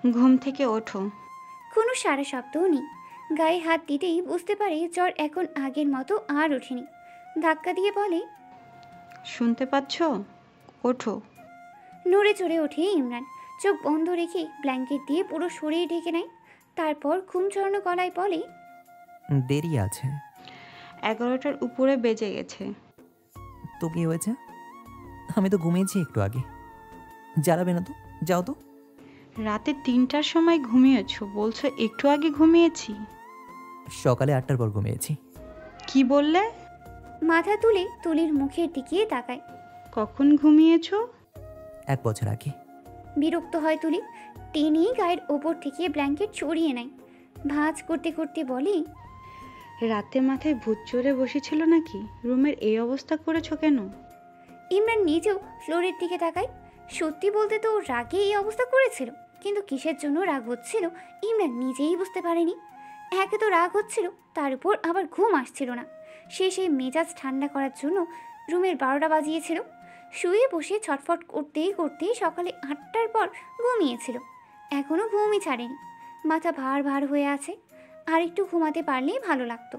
ঘুম থেকে ওঠো। কোনো সারা শব্দও নেই। গায়ে হাত দিতেই বুঝতে পারে জ্বর এখন আগের মতো আর ওঠেনি। ধাক্কা দিয়ে বলে, শুনতে পাচ্ছ? ওঠো। নড়ে চড়ে ওঠে ইমরান। চোখ বন্ধ রেখে ব্ল্যাঙ্কেট দিয়ে পুরো শরীর ঢেকে নেয়। তারপর ঘুম চড়ানো গলায় বলে, দেরি আছে। 11টার উপরে বেজে গেছে। তো কি হয়েছে? আমি তো ঘুমিয়েছি একটু আগে। জ্বালাবে না তো, যাও তো। রাতে 3টার সময় ঘুমিয়েছ, বলছো একটু আগে ঘুমিয়েছি। সকালে 8টার পর ঘুমিয়েছি। কি বললে? মাথা তুলে তুলির মুখের দিকে তাকায়। কখন ঘুমিয়েছ? 1 বছর আগে। বিরক্ত হয় তুলি। টেনে গায়ের ওপর থেকে ব্ল্যাঙ্কেট ছড়িয়ে নেয়। ভাঁজ করতে করতে বলে, রাতে মাথায় ভূত চড়ে বসেছিল নাকি? রুমের এই অবস্থা করেছো কেন? ইমরান নিজেও ফ্লোরের দিকে তাকায়। সত্যি বলতে তো রাগে এই অবস্থা করেছিল, কিন্তু কিসের জন্য রাগ হচ্ছিল ইমরান নিজেই বুঝতে পারেনি। একে তো রাগ হচ্ছিল, তার উপর আবার ঘুম আসছিল না। সে সেই মেজাজ ঠান্ডা করার জন্য রুমের 12টা বাজিয়েছিল। শুয়ে বসে ছটফট করতেই করতেই সকালে 8টার পর ঘুমিয়েছিল। এখনও ঘুমই ছাড়েনি। মাথা ভার ভার হয়ে আছে। আর একটু ঘুমাতে পারলেই ভালো লাগতো।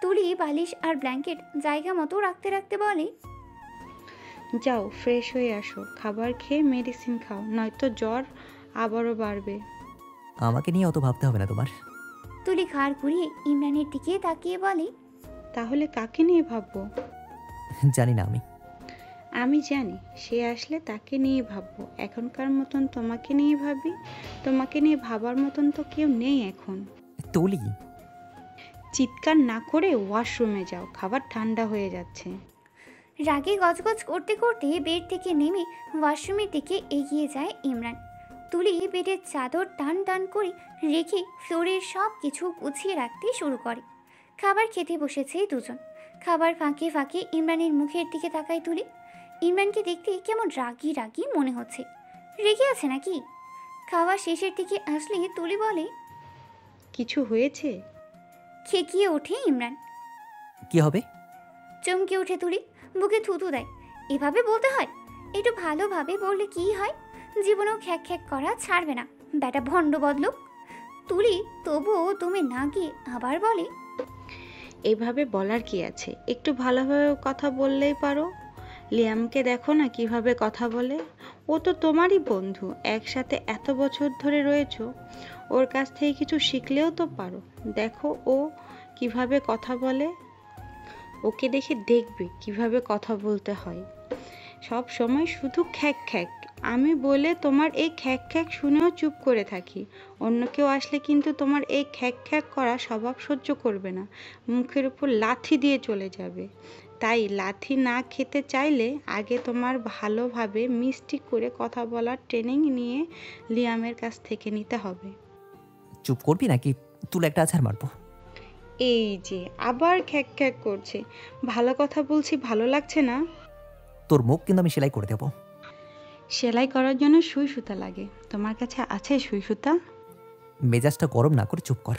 তুলি বালিশ আর ব্ল্যাঙ্কেট জায়গা মতো রাখতে রাখতে বলে, যাও ফ্রেশ হয়ে আসো, খাবার খেয়ে মেডিসিন খাও, নয়তো জ্বর আবারও বাড়বে। আমাকে নিয়ে অত ভাবতে হবে না তোমার। তুলি ঘাড় ঘুরিয়ে ইমরানের দিকে তাকিয়ে বলে, তাহলে কাকে নিয়ে ভাববো? জানি না আমি। আমি জানি, সে আসলে তাকে নিয়ে ভাববো। এখনকার মতন তোমাকে নিয়ে ভাবি? তোমাকে নিয়ে ভাবার মতন তো কেউ নেই এখন। তুলি, চিৎকার না করে ওয়াশরুমে যাও, খাবার ঠান্ডা হয়ে যাচ্ছে। রাগে গজগজ করতে করতে বেড থেকে নেমে ওয়াশরুমের দিকে এগিয়ে যায় ইমরান। তুলি বেডের চাদর টান টান করে রেখে ফ্লোরের সব কিছু গুছিয়ে রাখতে শুরু করে। খাবার খেতে বসেছে দুজন। খাবার ফাঁকে ফাঁকে ইমরানের মুখের দিকে তাকায় তুলি। ইমরানকে দেখতে কেমন রাগী রাগী মনে হচ্ছে। রেগে আছে নাকি? খাওয়া শেষের দিকে আসলে তুলি বলে, কিছু হয়েছে? খেকিয়ে ওঠে ইমরান। কি হবে? চমকে ওঠে তুলি, বুকে থুতু দেয়। এভাবে বলতে হয়? একটু ভালোভাবে বললে কি হয়? জীবনেও খ্যাক খ্যাক করা ছাড়বে না, ব্যাটা ভণ্ড বদলুক। তুলি তবুও তুমি না গিয়ে আবার বলে, এভাবে বলার কি আছে? একটু ভালোভাবে কথা বললেই পারো। লিয়ামকে দেখো না কিভাবে কথা বলে। ও তো তোমারই বন্ধু, একসাথে এত বছর ধরে রয়েছো। ওর কাছ থেকে কিছু শিখলেও তো পারো। দেখো ও কিভাবে কথা বলে। ওকে দেখে দেখবে কিভাবে কথা বলতে হয়। সব সময় শুধু খ্যাক খ্যাক। আমি বলে তোমার এই খ্যাক খ্যাক শুনেও চুপ করে থাকি। অন্য কেউ আসলে কিন্তু তোমার এই খ্যাক খ্যাক করা স্বভাব সহ্য করবে না, মুখের উপর লাথি দিয়ে চলে যাবে। তাই লাথি না খেতে চাইলে আগে তোমার ভালোভাবে মিষ্টি করে কথা বলার ট্রেনিং নিয়ে লিয়ামের কাছ থেকে নিতে হবে। চুপ করবি নাকি তুলে একটা আছাড় মারবো? এই যে আবার খ্যাক খ্যাক করছে। ভালো কথা বলছি, ভালো লাগছে না? তোর মুখ কিন্তু আমি সেলাই করে দেবো। সেলাই করার জন্য সুই সুতা লাগে। তোমার কাছে আছে সুই সুতা? মেজাজটা গরম না করে চুপ কর।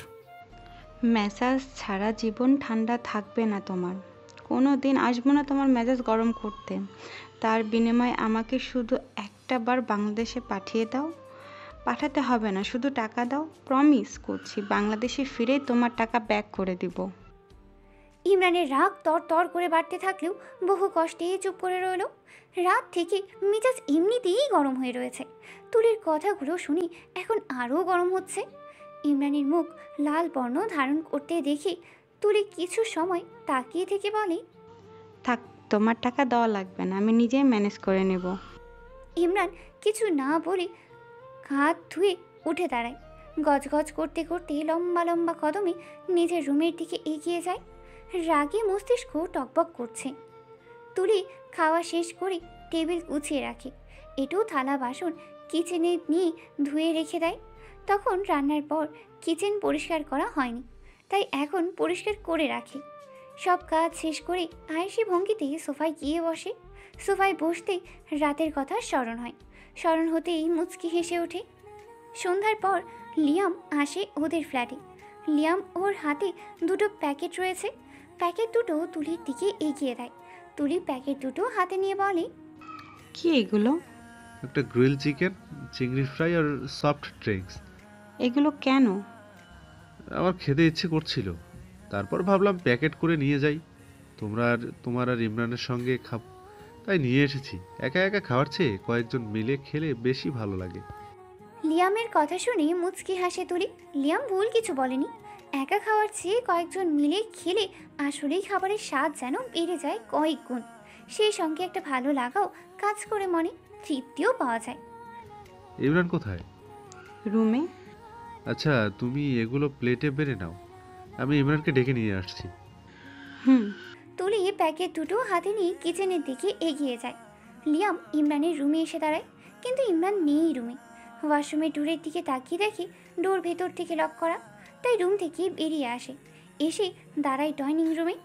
মেজাজ ছাড়া জীবন ঠান্ডা থাকবে না তোমার। কোনো দিন আসবো না তোমার মেজাজ গরম করতে। তার বিনিময়ে আমাকে শুধু একটা বার বাংলাদেশে পাঠিয়ে দাও। পাঠাতে হবে না, শুধু টাকা দাও। প্রমিস করছি বাংলাদেশে ফিরেই তোমার টাকা ব্যাক করে দিব। ইমরানের রাগ তর তর করে বাড়তে থাকলেও বহু কষ্টে চুপ করে রইল। রাত থেকে মিজাজ এমনিতেই গরম হয়ে রয়েছে। তুলির কথাগুলো শুনে এখন আরও গরম হচ্ছে। ইমরানের মুখ লাল বর্ণ ধারণ করতে দেখে তুলি কিছু সময় তাকিয়ে থেকে বলে, থাক, তোমার টাকা দেওয়া লাগবে না, আমি নিজেই ম্যানেজ করে নেব। ইমরান কিছু না বলে হাত ধুয়ে উঠে দাঁড়ায়। গজগজ করতে করতে লম্বা লম্বা কদমে নিজের রুমের দিকে এগিয়ে যায়। রাগে মস্তিষ্ক টকবক করছে। তুলি খাওয়া শেষ করে টেবিল গুছিয়ে রাখে। এটু থালা বাসন কিচেনে নিয়ে ধুয়ে রেখে দেয়। তখন রান্নার পর কিচেন পরিষ্কার করা হয়নি, তাই এখন পরিষ্কার করে রাখে। সব কাজ শেষ করে আয়েসি ভঙ্গিতে সোফায় গিয়ে বসে। সোফায় বসতে রাতের কথা স্মরণ হয়। স্মরণ হতেই মুচকি হেসে ওঠে। সন্ধ্যার পর লিয়াম আসে ওদের ফ্ল্যাটে। লিয়াম ওর হাতে দুটো প্যাকেট রয়েছে। প্যাকেট দুটো তুলির দিকে এগিয়ে দেয়। তুলি প্যাকেট দুটো হাতে নিয়ে বলে, কি এগুলো? একটা গ্রিল চিকেন, চিংড়ি ফ্রাই আর সফট ড্রিঙ্কস। এগুলো কেন? আমার খেতে ইচ্ছে করছিল, তারপর ভাবলাম প্যাকেট করে নিয়ে যাই। তোমার আর ইমরানের সঙ্গে তাই নিয়ে এসেছি। একা একা খাওয়ার চেয়ে কয়েকজন মিলে খেলে বেশি ভালো লাগে। লিয়ামের কথা শুনে মুচকি হাসে তুলি। লিয়াম ভুল কিছু বলেনি। একা খাওয়ার চেয়ে কয়েকজন মিলে খেলে আসলেই খাবারের স্বাদ যেন বেড়ে যায় কয়েক গুণ। সেই সঙ্গে একটা ভালো লাগাও কাজ করে, মনে তৃপ্তিও পাওয়া যায়। ইমরান কোথায়? রুমে। আচ্ছা, তুমি এগুলো প্লেটে বেড়ে নাও, আমি ইমরানকে ডেকে নিয়ে আসছি। হুম। তুলি প্যাকেট দুটো হাতে নিয়ে কিচেনের দিকে এগিয়ে যায়। লিয়াম ইমরানের রুমে এসে দাঁড়ায়, কিন্তু ইমরান নেই রুমে। ওয়াশরুমের ডোরের দিকে তাকিয়ে দেখে ডোর ভেতর থেকে লক করা, তাই রুম থেকে বেরিয়ে আসে, এসে দাঁড়ায় ডাইনিং রুমে।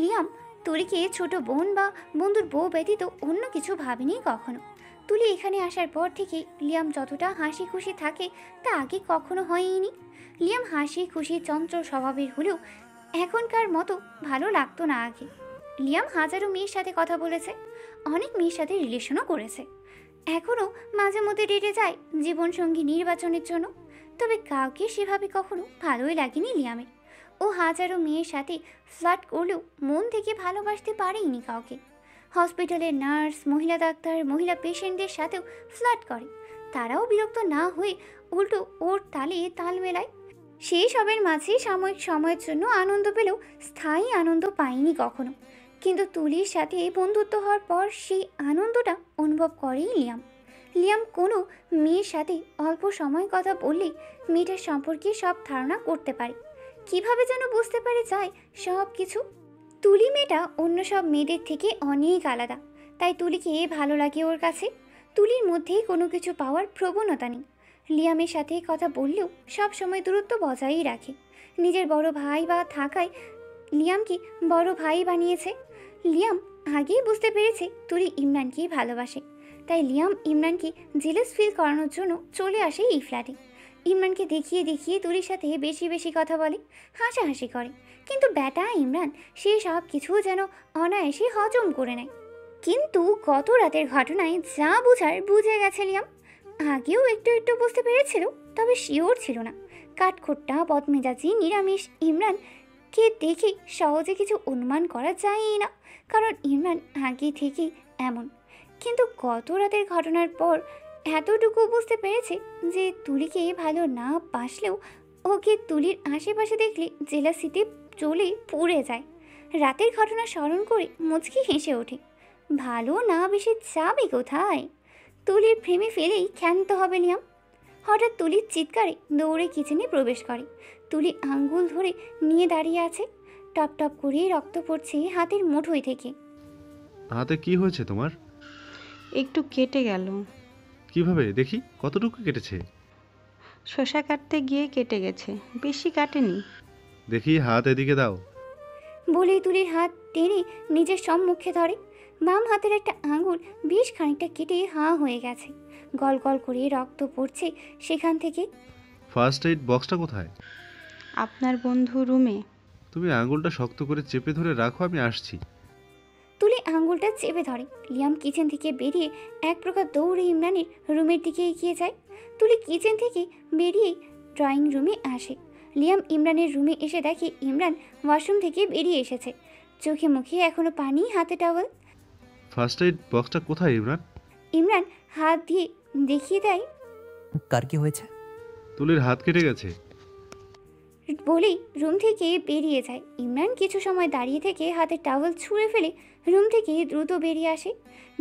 লিয়াম তুলিকে ছোট বোন বা বন্ধুর বউ ব্যতীত অন্য কিছু ভাবেনি কখনো। তুলি এখানে আসার পর থেকে লিয়াম যতটা হাসি খুশি থাকে তা আগে কখনো হয়নি। লিয়াম হাসি খুশি চঞ্চল স্বভাবের হলেও এখনকার মতো ভালো লাগতো না আগে। লিয়াম হাজারো মেয়ের সাথে কথা বলেছে, অনেক মেয়ের সাথে রিলেশনও করেছে, এখনও মাঝে মধ্যে ডেটে যায় জীবনসঙ্গী নির্বাচনের জন্য। তবে কাউকে সেভাবে কখনো ভালোই লাগেনি লিয়ামের। ও হাজারো মেয়ের সাথে ফ্লার্ট করলেও মন থেকে ভালোবাসতে পারেইনি কাউকে। হসপিটালের নার্স, মহিলা ডাক্তার, মহিলা পেশেন্টদের সাথেও ফ্লার্ট করে, তারাও বিরক্ত না হয়ে উল্টো ওর তালে তাল মেলায়। সেই সবের মাঝে সাময়িক সময়ের জন্য আনন্দ পেলেও স্থায়ী আনন্দ পায়নি কখনো। কিন্তু তুলির সাথে বন্ধুত্ব হওয়ার পর সেই আনন্দটা অনুভব করেই লিয়াম। লিয়াম কোনো মেয়ের সাথে অল্প সময় কথা বললেই মেয়েটার সম্পর্কে সব ধারণা করতে পারে, কিভাবে যেন বুঝতে পারে যায় সব কিছু। তুলি মেয়েটা অন্য সব মেয়েদের থেকে অনেক আলাদা, তাই তুলিকে ভালো লাগে ওর কাছে। তুলির মধ্যেই কোনো কিছু পাওয়ার প্রবণতা নেই। লিয়ামের সাথে কথা বললেও সব সময় দূরত্ব বজায়ই রাখে। নিজের বড় ভাই বা থাকায় লিয়ামকে বড় ভাই বানিয়েছে। লিয়াম আগেই বুঝতে পেরেছে তুলি ইমরানকেই ভালোবাসে, তাই লিয়াম ইমরানকে জেলাস ফিল করানোর জন্য চলে আসে এই ফ্ল্যাটে। ইমরানকে দেখিয়ে দেখিয়ে তুলির সাথে বেশি বেশি কথা বলে, হাসাহাসি করে। কিন্তু ব্যাটা ইমরান সে সব কিছু যেন অনায়াসে হজম করে নেয়। কিন্তু গত রাতের ঘটনায় যা বোঝার বুঝে গেছে লিয়াম। আগেও একটু একটু বুঝতে পেরেছিল, তবে শিওর ছিল না। কাঠখোট্টা বদমেজাজি নিরামিষ ইমরানকে দেখে সহজে কিছু অনুমান করা যায়ই না, কারণ ইমরান আগে থেকেই এমন। কিন্তু গত রাতের ঘটনার পর এতটুকু বুঝতে পেরেছে যে তুলিকে ভালো না বাসলেও ওকে তুলির আশেপাশে দেখলে জেলাসিতে চলে পুড়ে যায়। রাতের ঘটনা স্মরণ করে মুচকি হেসে ওঠে। ভালো না বেশি যাবে কোথায়? তুলির প্রেমে ফেলেই ক্ষান্ত হবে লিয়াম। হঠাৎ তুলির চিৎকারে দৌড়ে কিচেনে প্রবেশ করে। তুলি আঙ্গুল ধরে নিয়ে দাঁড়িয়ে আছে, টপ টপ করে রক্ত পড়ছে হাতের মুঠোয় থেকে। হাতে কি হয়েছে তোমার? একটু কেটে গেল। কিভাবে দেখি, কতটুকু কেটেছে? শসা কাটতে গিয়ে কেটে গেছে, বেশি কাটেনি। দেখি হাত এদিকে দাও। বলেই তুলির হাত টেনে নিজের সম্মুখে ধরে। বাম হাতের একটা আঙুল বেশ খানিকটা কেটে হাঁ হয়ে গেছে, গল গল করে রক্ত পড়ছে সেখান থেকে। ফার্স্ট এইড বক্সটা কোথায়? আপনার বন্ধু রুমে। তুমি আঙুলটা শক্ত করে চেপে ধরে রাখো, আমি আসছি। তুলি আঙুলটা চেপে ধরে। লিয়াম কিচেন থেকে বেরিয়ে এক প্রকার দৌড়ে ইমরানের রুমের দিকে এগিয়ে যায়। তুলি কিচেন থেকে বেরিয়ে ড্রয়িং রুমে আসে। লিয়াম ইমরানের রুমে এসে দেখে ইমরান ওয়াশরুম থেকে বেরিয়ে এসেছে, চোখে মুখে এখনো পানি, হাতে টাওয়েল। ফার্স্ট এইড বক্সটা কোথায় ইমরান? ইমরান হাত দিয়ে দেখিয়ে দেয়। কার কি হয়েছে? তুলির হাত কেটে গেছে। বলেই রুম থেকে বেরিয়ে যায়। ইমরান কিছু সময় দাঁড়িয়ে থেকে হাতে টাওয়েল ছুঁড়ে ফেলে রুম থেকে দ্রুত বেরিয়ে আসে।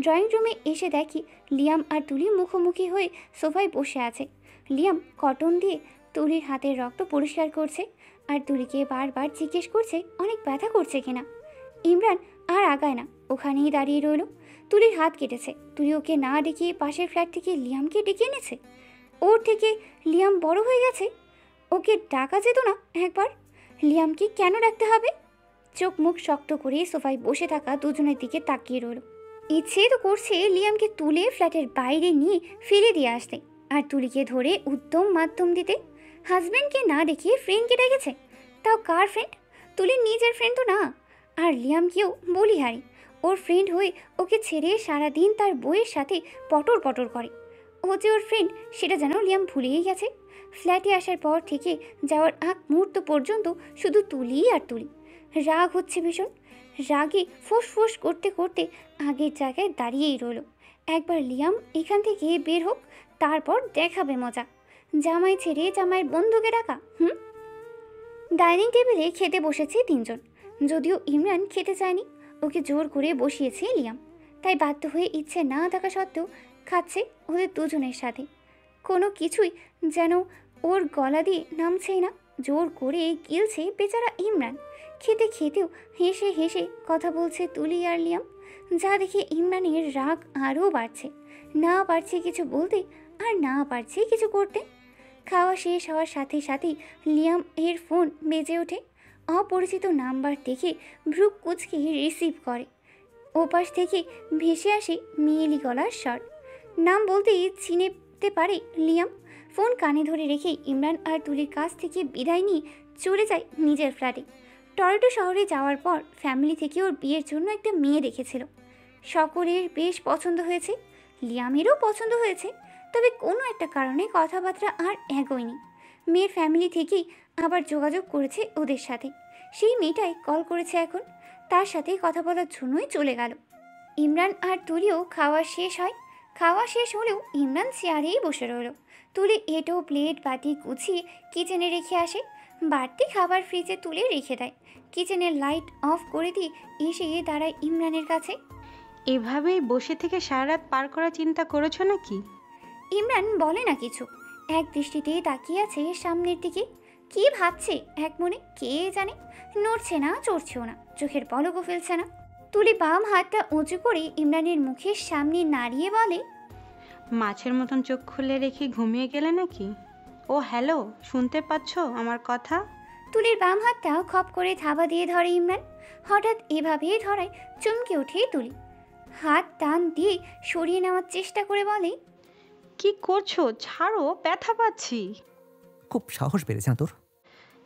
ড্রয়িং রুমে এসে দেখি লিয়াম আর তুলি মুখোমুখি হয়ে সোফায় বসে আছে। লিয়াম কটন দিয়ে তুলির হাতের রক্ত পরিষ্কার করছে, আর তুলিকে বারবার জিজ্ঞেস করছে অনেক ব্যথা করছে কিনা। ইমরান আর আগায় না, ওখানেই দাঁড়িয়ে রইল। তুলির হাত কেটেছে, তুলি ওকে না ডেকে পাশের ফ্ল্যাট থেকে লিয়ামকে ডেকে এনেছে। ওর থেকে লিয়াম বড় হয়ে গেছে, ওকে ডাকা যেত না একবার? লিয়ামকে কেন ডাকতে হবে? চোখ মুখ শক্ত করে সোফায় বসে থাকা দুজনের দিকে তাকিয়ে রইল। ইচ্ছে তো করছে লিয়ামকে তুলে ফ্ল্যাটের বাইরে নিয়ে ফেলে দিয়ে আসতে, আর তুলিকে ধরে উদ্যম মাধ্যম দিতে। হাজব্যান্ডকে না দেখিয়ে ফ্রেন্ডকে ডেকেছে, তাও কার ফ্রেন্ড? তুলির নিজের ফ্রেন্ড তো না। আর লিয়ামকেও বলিহারি, ওর ফ্রেন্ড হয়ে ওকে ছেড়ে সারাদিন তার বইয়ের সাথে পটর পটর করে। ও যে ওর ফ্রেন্ড সেটা যেন লিয়াম ভুলেই গেছে। ফ্ল্যাটে আসার পর থেকে যাওয়ার আগ মুহূর্ত পর্যন্ত শুধু তুলি আর তুলি। রাগ হচ্ছে ভীষণ। রাগে ফোঁস করতে করতে আগের জায়গায় দাঁড়িয়েই রইল। একবার লিয়াম এখান থেকে বের হোক, তারপর দেখাবে মজা। জামাই ছেড়ে জামাইয়ের বন্ধুকে ডাকা। ডাইনিং টেবিলে খেতে বসেছে তিনজন। যদিও ইমরান খেতে চায়নি, ওকে জোর করে বসিয়েছে লিয়াম। তাই বাধ্য হয়ে ইচ্ছে না থাকা সত্ত্বেও খাচ্ছে ওদের দুজনের সাথে। কোনো কিছুই যেন ওর গলা দিয়ে নামছেই না, জোর করে গিলছে বেচারা ইমরান। খেতে খেতেও হেসে হেসে কথা বলছে তুলি আর লিয়াম, যা দেখে ইমরানের রাগ আরও বাড়ছে। না পারছে কিছু বলতে, আর না পারছে কিছু করতে। খাওয়া শেষ হওয়ার সাথে সাথেই লিয়াম এর ফোন বেজে ওঠে। অপরিচিত নাম্বার দেখে ভ্রু কুচকে রিসিভ করে। ওপাশ থেকে ভেসে আসে মেয়েলি গলার স্বর। নাম বলতেই চিনতে পারে লিয়াম। ফোন কানে ধরে রেখে ইমরান আর তুলির কাছ থেকে বিদায় নিয়ে চলে যায় নিজের ফ্ল্যাটে। টরন্টো শহরে যাওয়ার পর ফ্যামিলি থেকে ওর বিয়ের জন্য একটা মেয়ে দেখেছিল। সকলের বেশ পছন্দ হয়েছে, লিয়ামেরও পছন্দ হয়েছে, তবে কোনো একটা কারণে কথাবার্তা আর এগোয়নি। মেয়ের ফ্যামিলি থেকেই আবার যোগাযোগ করেছে ওদের সাথে। সেই মেয়েটাই কল করেছে এখন, তার সাথে কথা বলার জন্যই চলে গেল। ইমরান আর তুলিও খাওয়া শেষ হয়। খাওয়া শেষ হলেও ইমরান চেয়ারেই বসে রইল। তুলি এঁটো প্লেট বাটি গুছিয়ে কিচেনে রেখে আসে। বাড়তি খাবার ফ্রিজে তুলে রেখে দেয়। কিচেনের লাইট অফ করে দিয়ে এসে দাঁড়ায় ইমরানের কাছে। এভাবেই বসে থেকে সারা রাত পার করার চিন্তা করেছো নাকি? ইমরান বলে না কিছু, এক দৃষ্টিতে তাকিয়ে আছে সামনের দিকে। কি ভাবছে এক মনে কে জানে। নড়ছে না, চড়ছেও না, চোখের পলকও ফেলছে না। তুলি বাম হাতটা উঁচু করে ইমরানের মুখের সামনে নাড়িয়ে বলে, মাছের মতন চোখ খুলে রেখে ঘুমিয়ে গেলে নাকি? ও হ্যালো, শুনতে পাচ্ছ আমার কথা? তুলির বাম হাতটা খপ করে থাবা দিয়ে ধরে ইমরান। হঠাৎ এভাবে ধরায় চমকে ওঠে তুলি। হাত টান দিয়ে সরিয়ে নেওয়ার চেষ্টা করে বলে, কি করছো? ছাড়ো, ব্যথা পাচ্ছি। খুব সাহস বেড়েছে না তোর?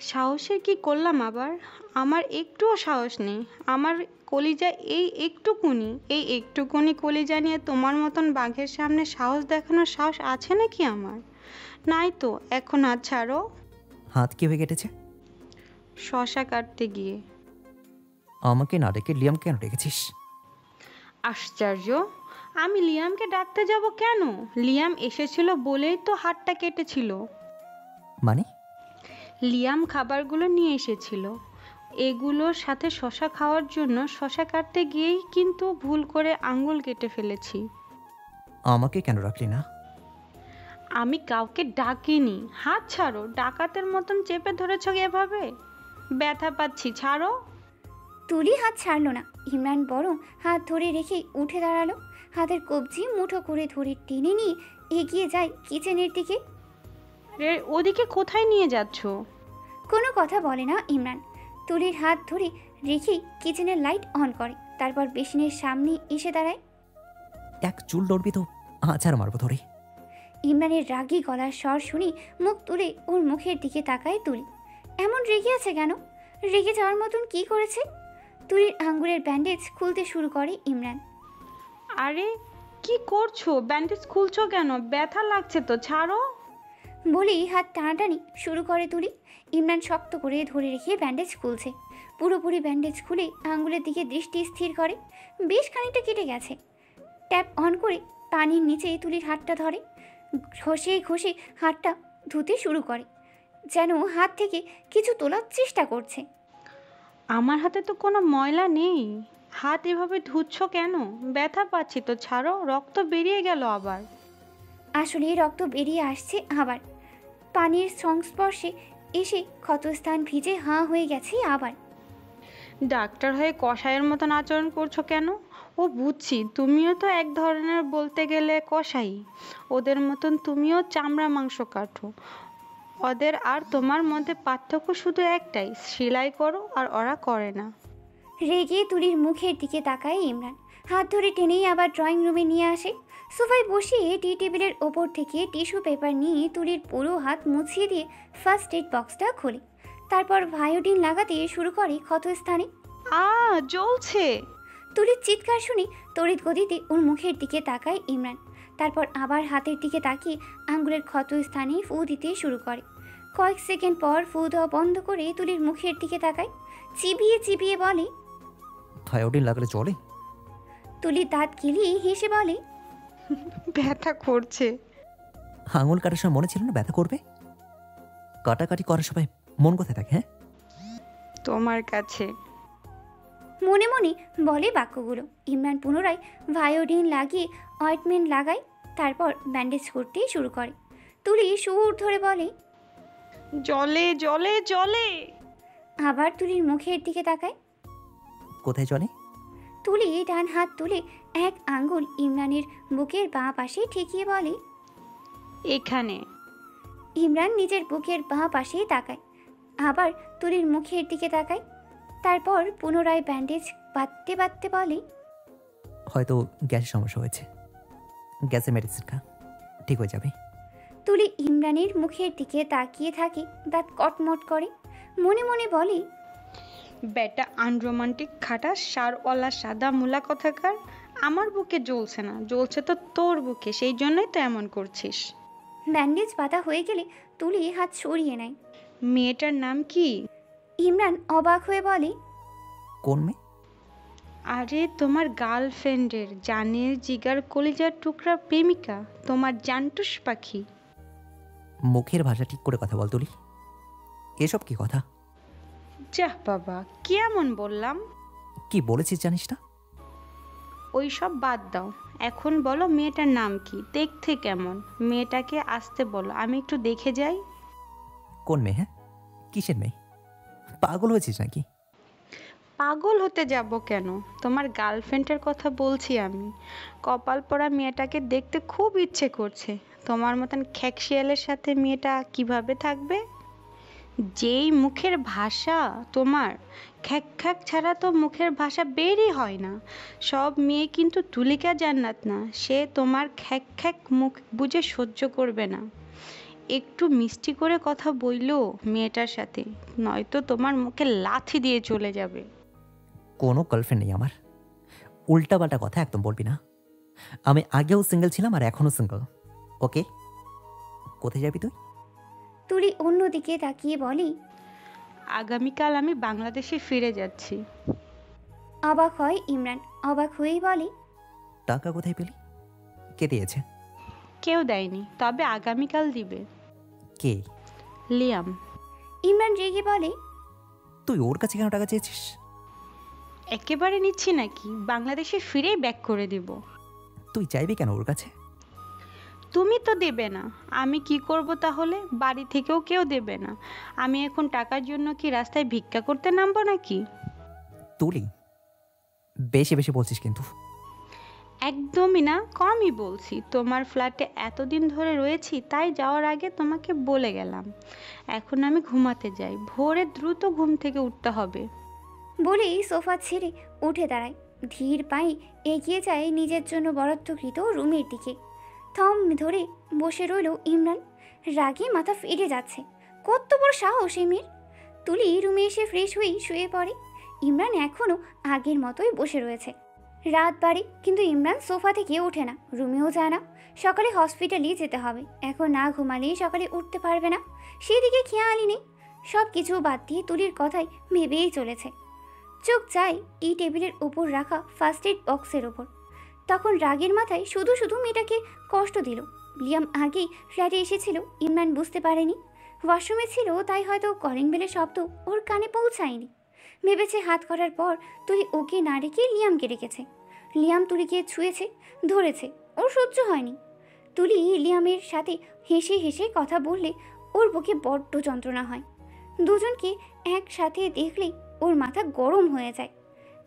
সাহসের কি করলাম আবার? আমার একটুও সাহস নেই। আমার কলিজা এই একটুকুনি কলিজা নিয়ে তোমার মতন বাঘের সামনে সাহস দেখানোর সাহস আছে নাকি আমার? নাই তো। এখন হাত ছাড়ো। হাত কিভাবে কেটেছে? শশা কাটতে গিয়ে। আমাকে না ডেকে লিয়াম কেন ডেকেছিস? আশ্চর্য, আমি লিয়ামকে ডাকতে যাব কেন? লিয়াম এসেছিল বলেই তো হাতটা কেটেছিল। মানে? লিয়াম খাবারগুলো নিয়ে এসেছিল, এগুলোর সাথে শশা খাওয়ার জন্য। শশা কাটতে গিয়েই কিন্তু ভুল করে আঙ্গুল কেটে ফেলেছি। আমাকে কেন রাখলি না? আমি কাউকে ডাকিনি। হাত ছাড়ো। ডাকাতের মতন চেপে ধরেছ এভাবে। ব্যথা পাচ্ছি, ছাড়ো। তুলি হাত ছাড়লো না। ইমরান বরং হাত ধরে রেখে উঠে দাঁড়ালো। হাতের কবজি মুঠো করে ধরে টেনে নিয়ে এগিয়ে যায় কিচেনের দিকে। ওদিকে কোথায় নিয়ে যাচ্ছ? কোনো কথা বলে না ইমরান। তুলির হাত ধরে রেখেই কিচেনের লাইট অন করে, তারপর বেসিনের সামনে এসে দাঁড়ায়। এক চুল লড়বি তো আছাড় মারবো ধরে। ইমরানের রাগী গলার স্বর শুনি মুখ তুলে ওর মুখের দিকে তাকায় তুলি। এমন রেগে আছে কেন? রেগে যাওয়ার মতন কি করেছে? তুলির আঙ্গুলের ব্যান্ডেজ খুলতে শুরু করে ইমরান। আরে কি করছো? ব্যান্ডেজ খুলছো কেন? ব্যথা লাগছে তো, ছাড়ো। বলেই হাত টানাটানি শুরু করে তুলি। ইমরান শক্ত করে ধরে রেখে ব্যান্ডেজ খুলছে। পুরোপুরি ব্যান্ডেজ খুলে আঙ্গুলের দিকে দৃষ্টি স্থির করে। বেশ খানিকটা কেটে গেছে। ট্যাপ অন করে পানির নিচে তুলির হাতটা ধরে। ঘষে ঘষে হাতটা ধুতে শুরু করে, যেন হাত থেকে কিছু তোলার চেষ্টা করছে। আমার হাতে তো কোনো ময়লা নেই। হাত এভাবে ধুচ্ছ কেন? ব্যথা পাচ্ছি তো, ছাড়ো। রক্ত বেরিয়ে গেল আবার। আসলে রক্ত বেরিয়ে আসছে আবার। পানির সংস্পর্শে এসে ক্ষতস্থান ভিজে হাঁ হয়ে গেছে আবার। ডাক্তার হয়ে কসাইয়ের মতন আচরণ করছো কেন? ও বুঝছি, তুমিও তো এক ধরনের বলতে গেলে কসাই। ওদের মতন তুমিও চামড়া মাংস কাটো। ওদের আর তোমার মধ্যে পার্থক্য শুধু একটাই, সেলাই করো আর ওরা করে না। রেগে তুলির মুখের দিকে তাকায় ইমরান। হাত ধরে টেনেই আবার ড্রয়িং রুমে নিয়ে আসে। সোফায় বসিয়ে টি টেবিলের ওপর থেকে টিস্যু পেপার নিয়ে তুলির পুরো হাত মুছিয়ে দিয়ে ফার্স্ট এড বক্সটা খোলে। তারপর ভায়োডিন লাগাতে শুরু করে ক্ষতস্থানে। জ্বলছে। তুলির চিৎকার শুনে তড়িৎ গতিতে ওর মুখের দিকে তাকায় ইমরান। তারপর আবার হাতের দিকে তাকিয়ে আঙ্গুলের ক্ষত স্থানে ফু দিতে শুরু করে। কয়েক সেকেন্ড পর ফু দেওয়া বন্ধ করে তুলির মুখের দিকে তাকায়, চিবিয়ে চিবিয়ে বলে। থায়োডিন লাগলে চলে? তুলির দাঁত গিলিয়ে হেসে বলে, ব্যথা করছে। আঙুল কাটার সময় মনে ছিল না ব্যথা করবে? কাটাকাটি করার সময় মন কোথায় থাকে? হ্যাঁ, তোমার কাছে। মনে মনে বলে বাক্যগুলো। ইমরান পুনরায় ভায়োডিন লাগিয়ে অয়েন্টমেন্ট লাগায়, তারপর ব্যান্ডেজ করতে শুরু করে। তুলি সুর ধরে বলে, জলে জলে জলে। আবার তুলির মুখের দিকে তাকায়। কোথায় চলে? তুলি ডান হাত তুলে এক আঙ্গুল ইমরানের বুকের বাঁ পাশে ঠেকিয়ে বলে। এখানে। ইমরান নিজের বুকের বাঁ পাশেই তাকায়, আবার তুলির মুখের দিকে তাকায়, তারপর পুনরায় ব্যান্ডেজ বাঁধতে বাঁধতে বলে। হয়তো গ্যাসের সমস্যা হয়েছে, গ্যাসের মেডিসিন খা, ঠিক হয়ে যাবে। তুলি ইমরানের মুখের দিকে তাকিয়ে থাকে, দাঁত কটমট করে। মনে মনে বলে, বেটা আনরোমান্টিক খাটা সারওয়ালা সাদা মুলা কথাকার। আমার বুকে জ্বলছে না, জ্বলছে তো তোর বুকে, সেই জন্যই তো এমন করছিস। ব্যান্ডেজ বাঁধা হয়ে গেলে তুলি হাত সরিয়ে নেয়। মেয়েটার নাম কি? ইমরান অবাক হয়ে বলে, কোন মেয়ে? আরে তোমার গার্লফ্রেন্ডের জানের জিগার কলিজার টুকরা প্রেমিকা, তোমার জান্টুস পাখি। মুখের ভাষা ঠিক করে কথা বল তুলি, এসব কি কথা? যাহ বাবা, কেমন বললাম? কি বলেছিস জানিস না? ওই সব বাদ দাও, এখন বলো মেয়েটার নাম কি, দেখতে কেমন? মেয়েটাকে আসতে বলো, আমি একটু দেখে যাই। কোন মেয়ে? হ্যাঁ, কিসের মেয়ে? পাগল হয়েছিস নাকি? পাগল হতে যাব কেন? তোমার গার্লফ্রেন্ডের কথা বলছি আমি। কপাল পড়া মেয়েটাকে দেখতে খুব ইচ্ছে করছে। তোমার মতন খ্যাকশিয়ালের সাথে মেয়েটা কিভাবে থাকবে? যেই মুখের ভাষা তোমার, খ্যাক খ্যাক ছাড়া তো মুখের ভাষা বেরই হয় না। সব মেয়ে কিন্তু তুলিকা জান্নাত না, সে তোমার খ্যাক খ্যাক মুখ বুঝে সহ্য করবে না। একটু মিষ্টি করে কথা বইলো মেয়েটার সাথে, নয়তো তোমার মুখে লাথি দিয়ে চলে যাবে। কোনো গার্লফ্রেন্ড নেই আমার, উল্টাপাল্টা কথা একদম বলবি না। আমি আগেও সিঙ্গেল ছিলাম আর এখনও সিঙ্গেল। ওকে, কোথায় যাবি তুই? তুলি অন্যদিকে তাকিয়ে বলে, আগামীকাল আমি বাংলাদেশে ফিরে যাচ্ছি। অবাক হয় ইমরান। অবাক হয়েই বলে, টাকা কোথায় পেলি? কে দিয়েছে? কেউ দেয়নি, তবে আগামীকাল দিবে। কে? লিয়াম। ইমরান রেগে বলে, তুই ওর কাছে কেন টাকা চেয়েছিস? একেবারে নিচ্ছি নাকি, বাংলাদেশে ফিরেই ব্যাক করে দিব। তুই চাইবি কেন ওর কাছে? তুমি তো দেবে না, আমি কি করব তাহলে? বাড়ি থেকেও কেউ দেবে না। আমি এখন টাকার জন্য কি রাস্তায় ভিক্ষা করতে নামবো নাকি? তুলি, বেশি বেশি বলছিস কিন্তু। একদমই না, কমই বলছি। তোমার ফ্ল্যাটে এতদিন ধরে রয়েছি, তাই যাওয়ার আগে তোমাকে বলে গেলাম। এখন আমি ঘুমাতে যাই, ভোরে দ্রুত ঘুম থেকে উঠতে হবে। বলেই সোফা ছেড়ে উঠে দাঁড়ায়। ধীর পায়ে এগিয়ে যায় নিজের জন্য বরাদ্দকৃত রুমের দিকে। থম ধরে বসে রইল ইমরান। রাগে মাথা ফেটে যাচ্ছে। কত বড় সাহস এই মেয়ের! তুলি রুমে এসে ফ্রেশ হয়েই শুয়ে পড়ে। ইমরান এখনও আগের মতোই বসে রয়েছে। রাত বাড়ে, কিন্তু ইমরান সোফা থেকে ওঠে না, রুমেও যায় না। সকালে হসপিটালে যেতে হবে, এখন না ঘুমালে সকালে উঠতে পারবে না, সেদিকে খেয়ালই নেই। সব কিছু বাদ দিয়ে তুলির কথাই ভেবেই চলেছে। চোখ যায় টি টেবিলের ওপর রাখা ফার্স্ট এড বক্সের ওপর। তখন রাগের মাথায় শুধু শুধু মেয়েটাকে কষ্ট দিল। লিয়াম আগেই ফ্ল্যাটে এসেছিল, ইমরান বুঝতে পারেনি। ওয়াশরুমে ছিল, তাই হয়তো কলিং বেলের শব্দ ওর কানে পৌঁছায়নি। ভেবেছে হাত করার পর তুলি ওকে না রেখে লিয়ামকে রেখেছে। লিয়াম তুলিকে ছুঁয়েছে, ধরেছে, ওর সহ্য হয়নি। তুলি লিয়ামের সাথে হেসে হেসে কথা বললে ওর বুকে বড্ড যন্ত্রণা হয়। দুজনকে একসাথে দেখলেই ওর মাথা গরম হয়ে যায়।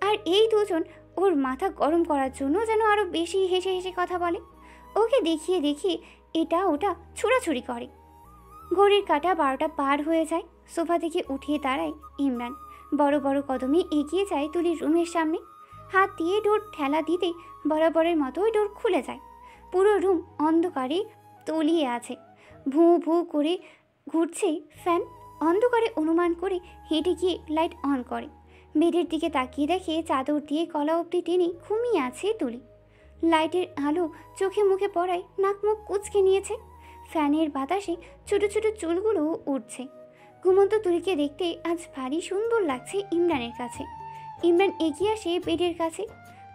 আর এই দুজন ওর মাথা গরম করার জন্য যেন আরও বেশি হেসে হেসে কথা বলে। ওকে দেখিয়ে দেখিয়ে এটা ওটা ছুড়াছুড়ি করে। ঘড়ির কাঁটা 12টা পার হয়ে যায়। সোফা থেকে উঠিয়ে দাঁড়ায় ইমরান। বড় বড় কদমে এগিয়ে যায় তুলির রুমের সামনে। হাত দিয়ে ডোর ঠেলা দিতেই বরাবরের মতোই ডোর খুলে যায়। পুরো রুম অন্ধকারে তলিয়ে আছে। ভূ ভূ করে ঘুরছে ফ্যান। অন্ধকারে অনুমান করে হেঁটে গিয়ে লাইট অন করে। বেডের দিকে তাকিয়ে দেখে চাদর দিয়ে গলা অবধি টেনে ঘুমিয়ে আছে তুলি। লাইটের আলো চোখে মুখে পড়ায় নাক মুখ কুঁচকে নিয়েছে। ফ্যানের বাতাসে ছোট ছোট চুলগুলো উঠছে। ঘুমন্ত তুলিকে দেখতে আজ ভারী সুন্দর লাগছে ইমরানের কাছে। ইমরান এগিয়ে আসে বেডের কাছে,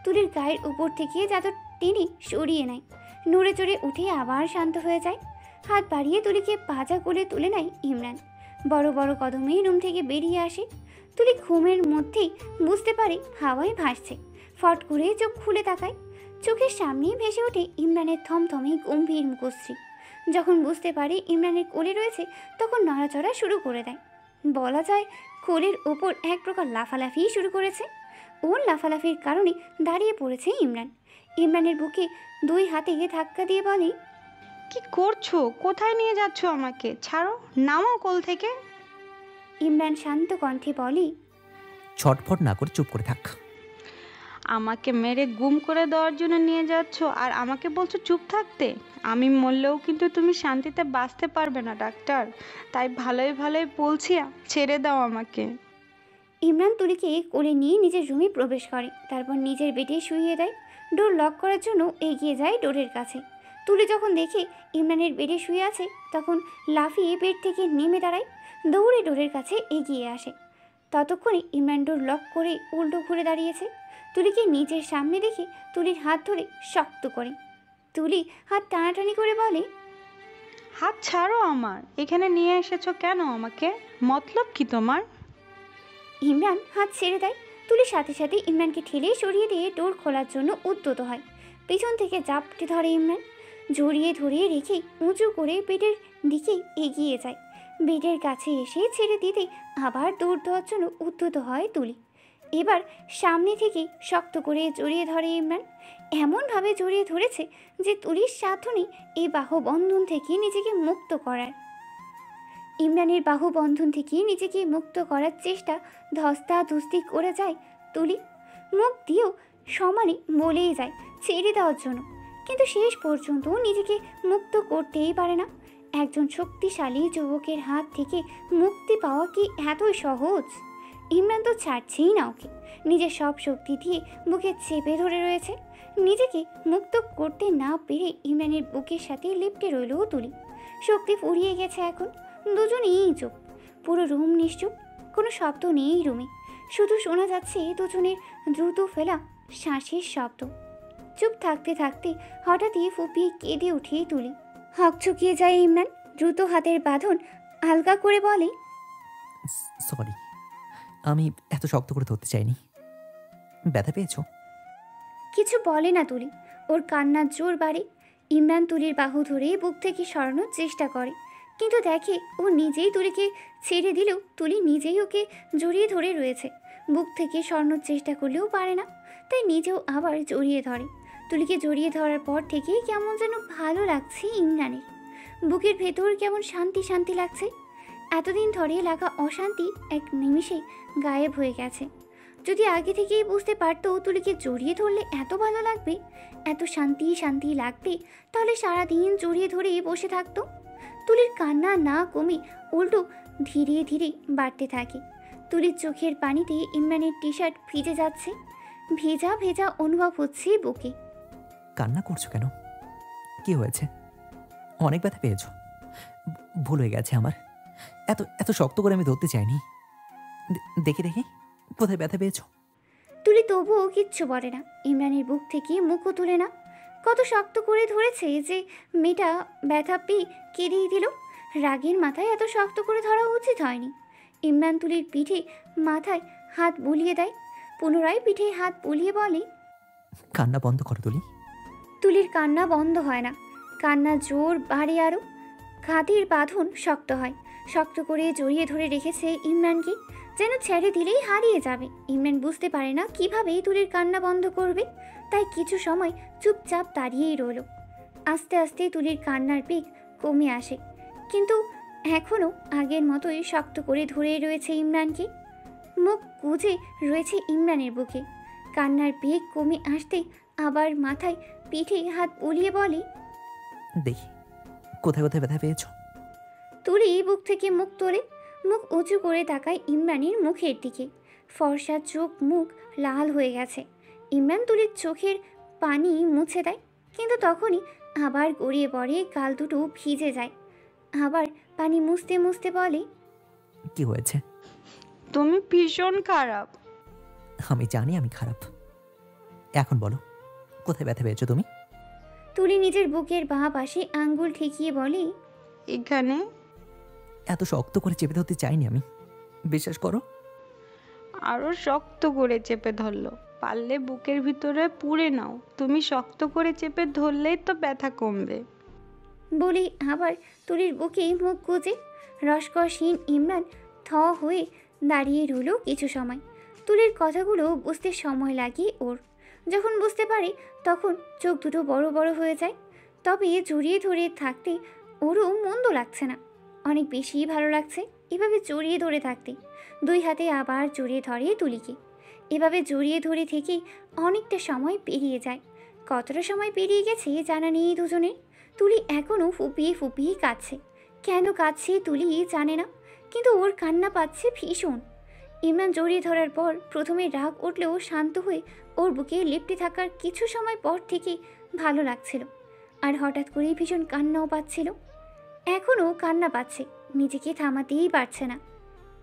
তুলির গায়ের উপর থেকে চাদর টেনে সরিয়ে নেয়। নড়ে চড়ে উঠে আবার শান্ত হয়ে যায়। হাত বাড়িয়ে তুলিকে পাজা কোলে তুলে নেয় ইমরান। বড় বড় কদমে রুম থেকে বেরিয়ে আসে। তুলি ঘুমের মধ্যেই বুঝতে পারে হাওয়ায় ভাসছে। ফট করে চোখ খুলে তাকায়। চোখের সামনেই ভেসে ওঠে ইমরানের থমথমে গম্ভীর মুখশ্রী। যখন বুঝতে পারে ইমরানের কোলে রয়েছে তখন নড়াচড়া শুরু করে দেয়। বলা যায় কোলের ওপর এক প্রকার লাফালাফি শুরু করেছে। ওর লাফালাফির কারণে দাঁড়িয়ে পড়েছে ইমরান। ইমরানের বুকে দুই হাতে ধাক্কা দিয়ে বলে, কি করছো? কোথায় নিয়ে যাচ্ছ আমাকে? ছাড়ো, নামো কোল থেকে। ইমরান শান্ত কণ্ঠে বলে, ছটফট না করে চুপ করে থাক। আমাকে মেরে গুম করে দেওয়ার জন্য নিয়ে যাচ্ছ আর আমাকে বলছো চুপ থাকতে? আমি মরলেও কিন্তু তুমি শান্তিতে বাঁচতে পারবে না ডাক্তার, তাই ভালোই ভালোই বলছি, ছেড়ে দাও আমাকে। ইমরান তুলিকে কোলে নিয়ে নিজের রুমে প্রবেশ করে, তারপর নিজের বেডে শুইয়ে দেয়। ডোর লক করার জন্য এগিয়ে যায় ডোরের কাছে। তুলি যখন দেখে ইমরানের বেডে শুয়ে আছে তখন লাফিয়ে বেড থেকে নেমে দাঁড়ায়, দৌড়ে ডোরের কাছে এগিয়ে আসে। ততক্ষণে ইমরান ডোর লক করে উল্টো ঘুরে দাঁড়িয়েছে। তুলিকে নিজের সামনে দেখে তুলির হাত ধরে শক্ত করে। তুলি হাত টানাটানি করে বলে, হাত ছাড়ো আমার। এখানে নিয়ে এসেছো কেন আমাকে? মতলব কি তোমার? ইমরান হাত ছেড়ে দেয়। তুলির সাথে সাথে ইমরানকে ঠেলে সরিয়ে দিয়ে ডোর খোলার জন্য উদ্যত হয়। পিছন থেকে জাপটে ধরে ইমরান, জড়িয়ে ধরে রেখে উঁচু করে বেডের দিকে এগিয়ে যায়। বেডের কাছে এসে ছেড়ে দিতে আবার দৌড় দেওয়ার জন্য উদ্যত হয় তুলি। এবার সামনে থেকে শক্ত করে জড়িয়ে ধরে ইমরান। এমনভাবে জড়িয়ে ধরেছে যে তুলির সাধ্য নেই এই বাহুবন্ধন থেকে নিজেকে মুক্ত করার। ইমরানের বাহুবন্ধন থেকে নিজেকে মুক্ত করার চেষ্টা ধস্তাধস্তি করে যায় তুলি। মুখ দিয়েও সমানে বলেই যায় ছেড়ে দেওয়ার জন্য, কিন্তু শেষ পর্যন্ত নিজেকে মুক্ত করতেই পারে না। একজন শক্তিশালী যুবকের হাত থেকে মুক্তি পাওয়া কি এতই সহজ? ইমরান তো ছাড়ছেই না ওকে। নিজের সব শক্তি দিয়ে বুকে চেপে ধরে রয়েছে। নিজেকে মুক্ত করতে না পেরে ইমরানের বুকের সাথে লিপ্টে রইল তুলি। শক্তি ফুরিয়ে গেছে এখন। দুজনেই চুপ, পুরো রুম নিশ্চুপ। কোনো শব্দ নেই রুমে, শুধু শোনা যাচ্ছে দুজনের দ্রুত ফেলা শ্বাসের শব্দ। চুপ থাকতে থাকতে হঠাৎই ফুপিয়ে কেঁদে উঠে তুলি। হকচকিয়ে যায় ইমরান। দ্রুত হাতের বাঁধন হালকা করে বলে, সরি, আমি এত শক্ত করে ধরতে চাইনি। ব্যথা পেয়েছো? কিছু বলে না তুলি। ওর কান্নার জোর বাড়ে। ইমরান তুলির বাহু ধরে বুক থেকে সরানোর চেষ্টা করে, কিন্তু দেখে ও নিজেই তুলিকে ছেড়ে দিলেও তুলি নিজেই ওকে জড়িয়ে ধরে রয়েছে। বুক থেকে সরানোর চেষ্টা করলেও পারে না, তাই নিজেও আবার জড়িয়ে ধরে। তুলিকে জড়িয়ে ধরার পর থেকেই কেমন যেন ভালো লাগছে ইমরানের। বুকের ভেতর কেমন শান্তি শান্তি লাগছে। এতদিন ধরে লাগা অশান্তি এক নিমিষেই গায়েব হয়ে গেছে। যদি আগে থেকেই বুঝতে পারতো তুলিকে জড়িয়ে ধরলে এত ভালো লাগবে, এত শান্তি শান্তি লাগবে, তাহলে সারাদিন জড়িয়ে ধরে বসে থাকতো। তুলির কান্না না কমে উল্টো ধীরে ধীরে বাড়তে থাকে। তুলির চোখের পানিতে ইমরানের টি শার্ট ভিজে যাচ্ছে। ভেজা ভেজা অনুভব হচ্ছে বুকে। কান্না করছো কেন? কি হয়েছে? অনেক ব্যথা পেয়েছো? ভুল হয়ে গেছে আমার। এত এত শক্ত করে আমি ধরতে চাইনি। দেখি দেখি কোথায় ব্যথা পেয়েছো? তুলি তবুও কিচ্ছু বলে না। ইমরানের বুক থেকে মুখও তুলে না। কত শক্ত করে ধরেছে যে মেয়েটা ব্যথা পেয়ে কেঁদেই দিল। রাগের মাথায় এত শক্ত করে ধরা উচিত হয়নি। ইমরান তুলির পিঠে মাথায় হাত বুলিয়ে দেয়। পুনরায় পিঠে হাত বুলিয়ে বলে, কান্না বন্ধ করো তুলি। তুলির কান্না বন্ধ হয় না, কান্না জোর বাড়ে আরও। ঘাতির বাঁধন শক্ত হয়। শক্ত করে জড়িয়ে ধরে রেখেছে ইমরানকে, যেন ছেড়ে দিলেই হারিয়ে যাবে। ইমরান বুঝতে পারে না কিভাবে তুলির কান্না বন্ধ করবে, তাই কিছু সময় চুপচাপ দাঁড়িয়েই রইল। আস্তে আস্তে তুলির কান্নার বেগ কমে আসে, কিন্তু এখনও আগের মতোই শক্ত করে ধরে রয়েছে ইমরানকে। মুখ গুজে রয়েছে ইমরানের বুকে। কান্নার বেগ কমে আসতে আবার মাথায় পিঠে হাত বুলিয়ে বলে, দেখি কোথায় কোথায় ব্যথা পেয়েছো? তুলি বুক থেকে মুখ তোলে। মুখ উঁচু করে তাকায় ইমরানের মুখের দিকে। ফর্সা চোখ মুখ লাল হয়ে গেছে। ইমরান তুলির চোখের পানি মুছে দেয়, কিন্তু তখনই আবার গড়িয়ে পড়ে, গাল দুটো ভিজে যায়। আবার পানি মুছতে মুছতে বলে, কি হয়েছে? তুমি ভীষণ খারাপ। আমি জানি আমি খারাপ। এখন বলো, কোথায় ব্যথা পেয়েছো তুমি? তুলি নিজের বুকের বাঁ পাশে আঙ্গুল ঠেকিয়ে বলে, এখানে। এত শক্ত করে চেপে ধরতে চাইনি আমি, বিশ্বাস করো। আরো শক্ত করে চেপে ধরলো। পারলে বুকের ভিতরে পুড়ে নাও। তুমি শক্ত করে চেপে ধরলেই তো ব্যথা কমবে। বলেই আবার তুলির বুকে মুখ গুজে। রসকসহীন ইমরান থ হয়ে দাঁড়িয়ে রইল কিছু সময়। তুলির কথাগুলো বুঝতে সময় লাগে ওর। যখন বুঝতে পারে তখন চোখ দুটো বড় বড় হয়ে যায়। তবে জড়িয়ে ধরে থাকতে ওরও মন্দ লাগছে না, অনেক বেশি ভালো লাগছে এভাবে জড়িয়ে ধরে থাকতে। দুই হাতে আবার জড়িয়ে ধরে তুলিকে। এভাবে জড়িয়ে ধরে থেকে অনেকটা সময় পেরিয়ে যায়। কতটা সময় পেরিয়ে গেছে জানা নেই দুজনের। তুলি এখনও ফুপিয়ে ফুপিয়ে কাঁদছে। কেন কাঁদছে তুলি জানে না, কিন্তু ওর কান্না পাচ্ছে ভীষণ। ইমরান জড়িয়ে ধরার পর প্রথমে রাগ উঠলেও শান্ত হয়ে ওর বুকে লেপ্টে থাকার কিছু সময় পর থেকে ভালো লাগছিল। আর হঠাৎ করেই ভীষণ কান্নাও পাচ্ছিল। এখনও কান্না পাচ্ছে, নিজেকে থামাতেই পারছে না।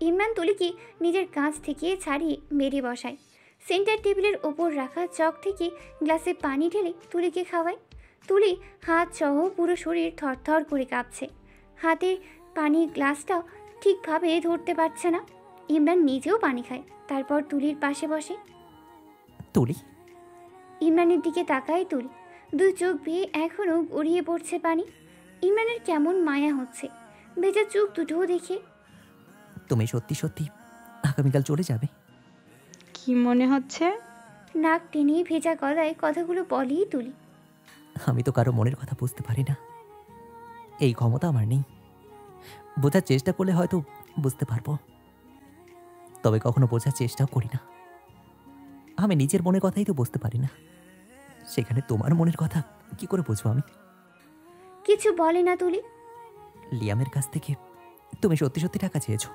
ইমরান তুলিকে নিজের কাছ থেকে ছাড়িয়ে বেড়ে বসায়। সেন্টার টেবিলের ওপর রাখা চক থেকে গ্লাসে পানি ঢেলে তুলিকে খাওয়ায়। তুলি হাত সহ পুরো শরীর থরথর করে কাঁপছে। হাতের পানির গ্লাসটাও ঠিকভাবে ধরতে পারছে না। ইমরান নিজেও পানি খায়, তারপর তুলির পাশে বসে। তুলি, ইমরানের দিকে তাকায় তুলি। দুই চোখ বেয়ে এখনও গড়িয়ে পড়ছে পানি। ইমরানের কেমন মায়া হচ্ছে ভেজা চোখ দুটোও দেখে। তুমি সত্যি সত্যি আগামীকাল চলে যাবে? কি মনে হচ্ছে? নাক টেনে ভেজা গলায় কথাগুলো বলেই তুলি। আমি তো কারো মনের কথা বুঝতে পারি না, এই ক্ষমতা আমার নেই। বোঝার চেষ্টা করলে হয়তো বুঝতে পারবো, তবে কখনো বোঝার চেষ্টাও করি না। আমি নিজের মনের কথাই তো বুঝতে পারি না, সেখানে তোমার মনের কথা কি করে বুঝবো আমি? কিছু বলে না তুলি। লিয়ামের কাছ থেকে তুমি সত্যি সত্যি টাকা চেয়েছো?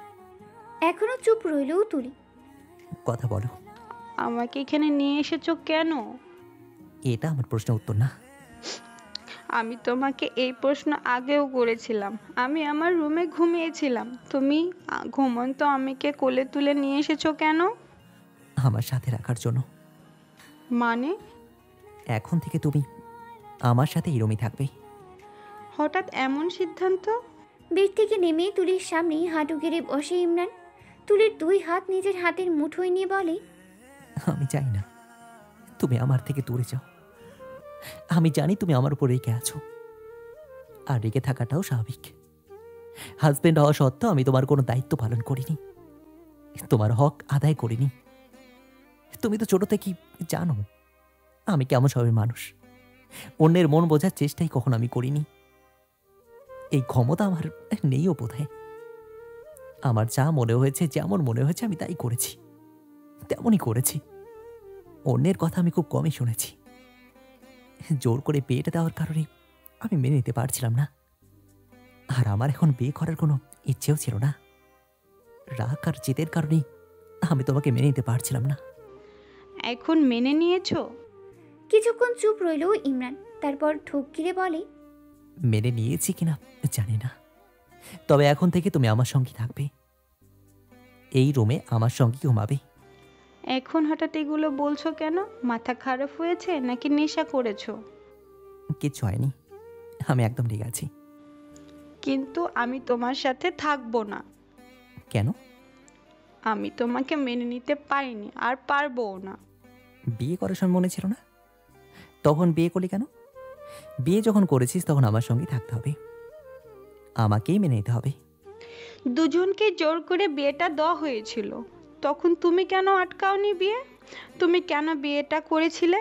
এখনো চুপ রইলেও তুলি। কথা বলো। আমাকে এখানে নিয়ে এসেছো কেন? এটা আমার প্রশ্ন উত্তর না। আমি তোমাকে এই প্রশ্ন আগেও করেছিলাম। আমি আমার রুমে ঘুমিয়েছিলাম। তুমি ঘুমন্ত আমিকে কোলে তুলে নিয়ে এসেছো কেন? আমার সাথে রাখার জন্য। মানে? এখন থেকে তুমি আমার সাথে এরমই থাকবে। হঠাৎ এমন সিদ্ধান্ত? বেড থেকে নেমে তুলির সামনে হাঁটু গেড়ে বসে ইমরান। তুলির দুই হাত নিজের হাতের মুঠোয় নিয়ে বলে, আমি চাই না তুমি আমার থেকে দূরে যাও। আমি জানি তুমি আমার উপর রেগে আছো, আর রেগে থাকাটাও স্বাভাবিক। হাজবেন্ড হওয়া সত্ত্বেও আমি তোমার কোনো দায়িত্ব পালন করিনি, তোমার হক আদায় করিনি। তুমি তো ছোট থেকেই জানো আমি কেমন স্বভাবের মানুষ। অন্যের মন বোঝার চেষ্টাই কখনো আমি করিনি। এই ক্ষমতা আমার নেইও বোধহয়। আমার যা মনে হয়েছে, যেমন মনে হয়েছে আমি তাই করেছি, তেমনই করেছি। অন্যের কথা আমি খুব কমই শুনেছি। জোর করে বিয়েটা দেওয়ার কারণে আমি মেনে নিতে পারছিলাম না। আর আমার এখন বিয়ে করার কোনো ইচ্ছেও ছিল না। রাগ আর জেদের কারণেই আমি তোমাকে মেনে নিতে পারছিলাম না। এখন মেনে নিয়েছো? কিছুক্ষণ চুপ রইল ইমরান, তারপর ঠোক গিলে বলে, মেনে নিয়েছি কিনা জানি না, তবে এখন থেকে তুমি আমার সঙ্গে থাকবে। এই রুমে আমার সঙ্গে ঘুমাবে। এখন হঠাৎ এগুলো বলছো কেন? মাথা খারাপ হয়েছে নাকি নেশা করেছো? কিচ্ছু হয়নি, আমি একদম ঠিক আছি। কিন্তু আমি তোমার সাথে থাকবো না। কেন? আমি তোমাকে মেনে নিতে পারিনি, আর পারবও না। বিয়ে করার সময় মনে ছিল না? তখন বিয়ে করলি কেন? বিয়ে যখন করেছিস তখন আমার সঙ্গেই থাকতে হবে, আমাকেই মেনে নিতে হবে। দুজনকে জোর করে বিয়েটা দেওয়া হয়েছিল, তখন তুমি কেন আটকাওনি বিয়ে? তুমি কেন বিয়েটা করেছিলে?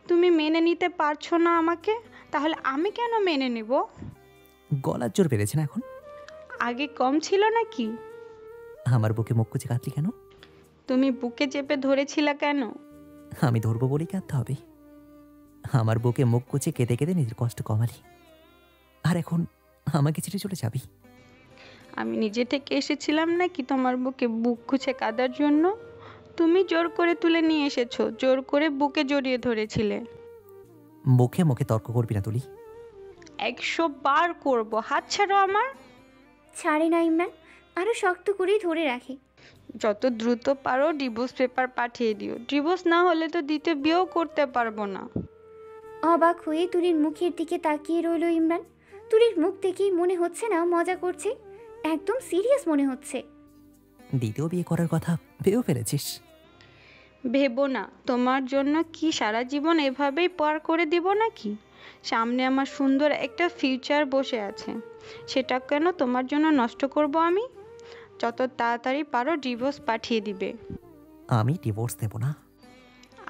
তুমি মেনে নিতে পারছো না আমাকে, তাহলে আমি কেন মেনে নেব? গলার জোর বেড়েছে না এখন? আগে কম ছিল নাকি? আমার বুকে মুখ কুচে কাঁদলি কেন? তুমি বুকে চেপে ধরেছিলে কেন? আমি ধরবো বলেই কাঁদতে হবে? আমার বুকে মুখ কুচে কেঁদে কেঁদে নিজের কষ্ট কমালি, আর এখন আমাকে ছেড়ে চলে যাবি? আমি নিজে থেকে এসেছিলাম নাকি তোমার বুকে বুক খুঁজে কাঁদার জন্য? তুমি জোর করে তুলে নিয়ে এসেছো, জোর করে বুকে জড়িয়ে ধরেছিলে। মুখে মুখে তর্ক করবি না তুলি। 100 বার করবো, হাত ছাড়ো আমার। ছাড়ে না ইমরান, আরও শক্ত করেই ধরে রাখে। যত দ্রুত পারো ডিভোর্স পেপার পাঠিয়ে দিও, ডিভোর্স না হলে তো দ্বিতীয় বিয়েও করতে পারবো না। অবাক হয়ে তুলির মুখের দিকে তাকিয়ে রইল ইমরান। তুলির মুখ দেখেই মনে হচ্ছে না মজা করছে, একদম সিরিয়াস মনে হচ্ছে। দ্বিতীয় বিয়ে করার কথা ভেবেও ফেলেছিস? ভেবো না, তোমার জন্য কি সারা জীবন এভাবেই পার করে দিব নাকি? সামনে আমার সুন্দর একটা ফিউচার বসে আছে, সেটা কেন তোমার জন্য নষ্ট করব আমি? যত তাড়াতাড়ি পারো ডিভোর্স পাঠিয়ে দিবে। আমি ডিভোর্স দেব না।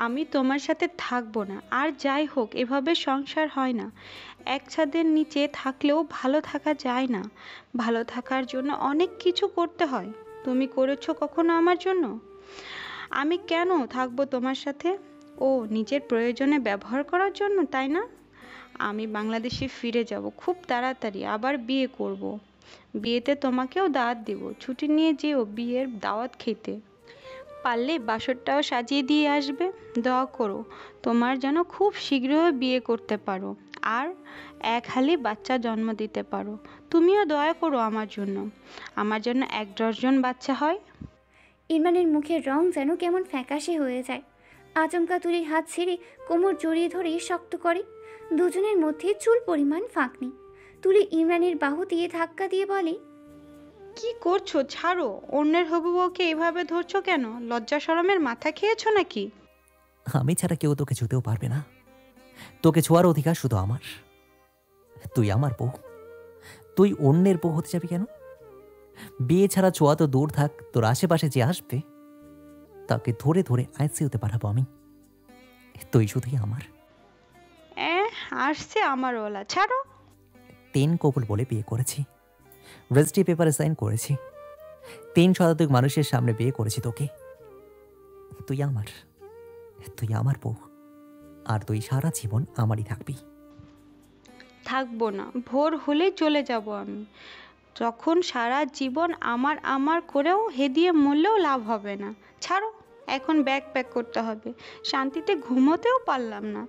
আমি তোমার সাথে থাকবো না। আর যাই হোক, এভাবে সংসার হয় না। এক ছাদের নিচে থাকলেও ভালো থাকা যায় না। ভালো থাকার জন্য অনেক কিছু করতে হয়। তুমি করেছো কখনো আমার জন্য? আমি কেন থাকবো তোমার সাথে? ও নিজের প্রয়োজনে ব্যবহার করার জন্য, তাই না? আমি বাংলাদেশে ফিরে যাব খুব তাড়াতাড়ি, আবার বিয়ে করব। বিয়েতে তোমাকেও দাওয়াত দিব, ছুটি নিয়ে যেও বিয়ের দাওয়াত খেতে। পারলে বাসরটাও সাজিয়ে দিয়ে আসবে। দোয়া করো তোমার যেন খুব শীঘ্রই বিয়ে করতে পারো আর এক হালি বাচ্চা জন্ম দিতে পারো। তুমিও দয়া করো আমার জন্য, আমার জন্য 1 ডজন বাচ্চা হয়। ইমরানের মুখের রং যেন কেমন ফ্যাকাশে হয়ে যায়। আচমকা তুলির হাত ছেড়ে কোমর জড়িয়ে ধরে শক্ত করে। দুজনের মধ্যে চুল পরিমাণ ফাঁক নেই। তুলি ইমরানের বাহু দিয়ে ধাক্কা দিয়ে বলে, কি করছো? ছাড়ো। অন্যের হবু বউকে এভাবে ধরছো কেন? লজ্জা শরমের মাথা খেয়েছো নাকি? আমি ছাড়া কেউ তোকে ছুতেও পারবে না। তোকে ছোঁয়ার অধিকার শুধু আমার। তুই আমার বউ, তুই অন্যের বউ হতে যাবি কেন? বিয়ে ছাড়া ছোঁয়া তো দূর থাক, তোর আশেপাশে যে আসবে তাকে ধরে ধরে আইসিইউতে পাঠাবো আমি। তুই শুধুই আমার। আসছে আমার ওলা, ছাড়ো। 3 কবুল বলে বিয়ে করেছি, রেজিস্ট্রি পেপারে সাইন করেছি, 3 শতাধিক মানুষের সামনে বিয়ে করেছি তোকে। তুই আমার, তুই আমার বউ, আর তুই সারা জীবন আমারই থাকবি। থাকবো না, ভোর হলেই চলে যাব আমি। যখন সারা জীবন আমার আমার করেও হেদিয়ে মরলেও লাভ হবে না। ছাড়ো, এখন ব্যাগ প্যাক করতে হবে। শান্তিতে ঘুমোতেও পারলাম না।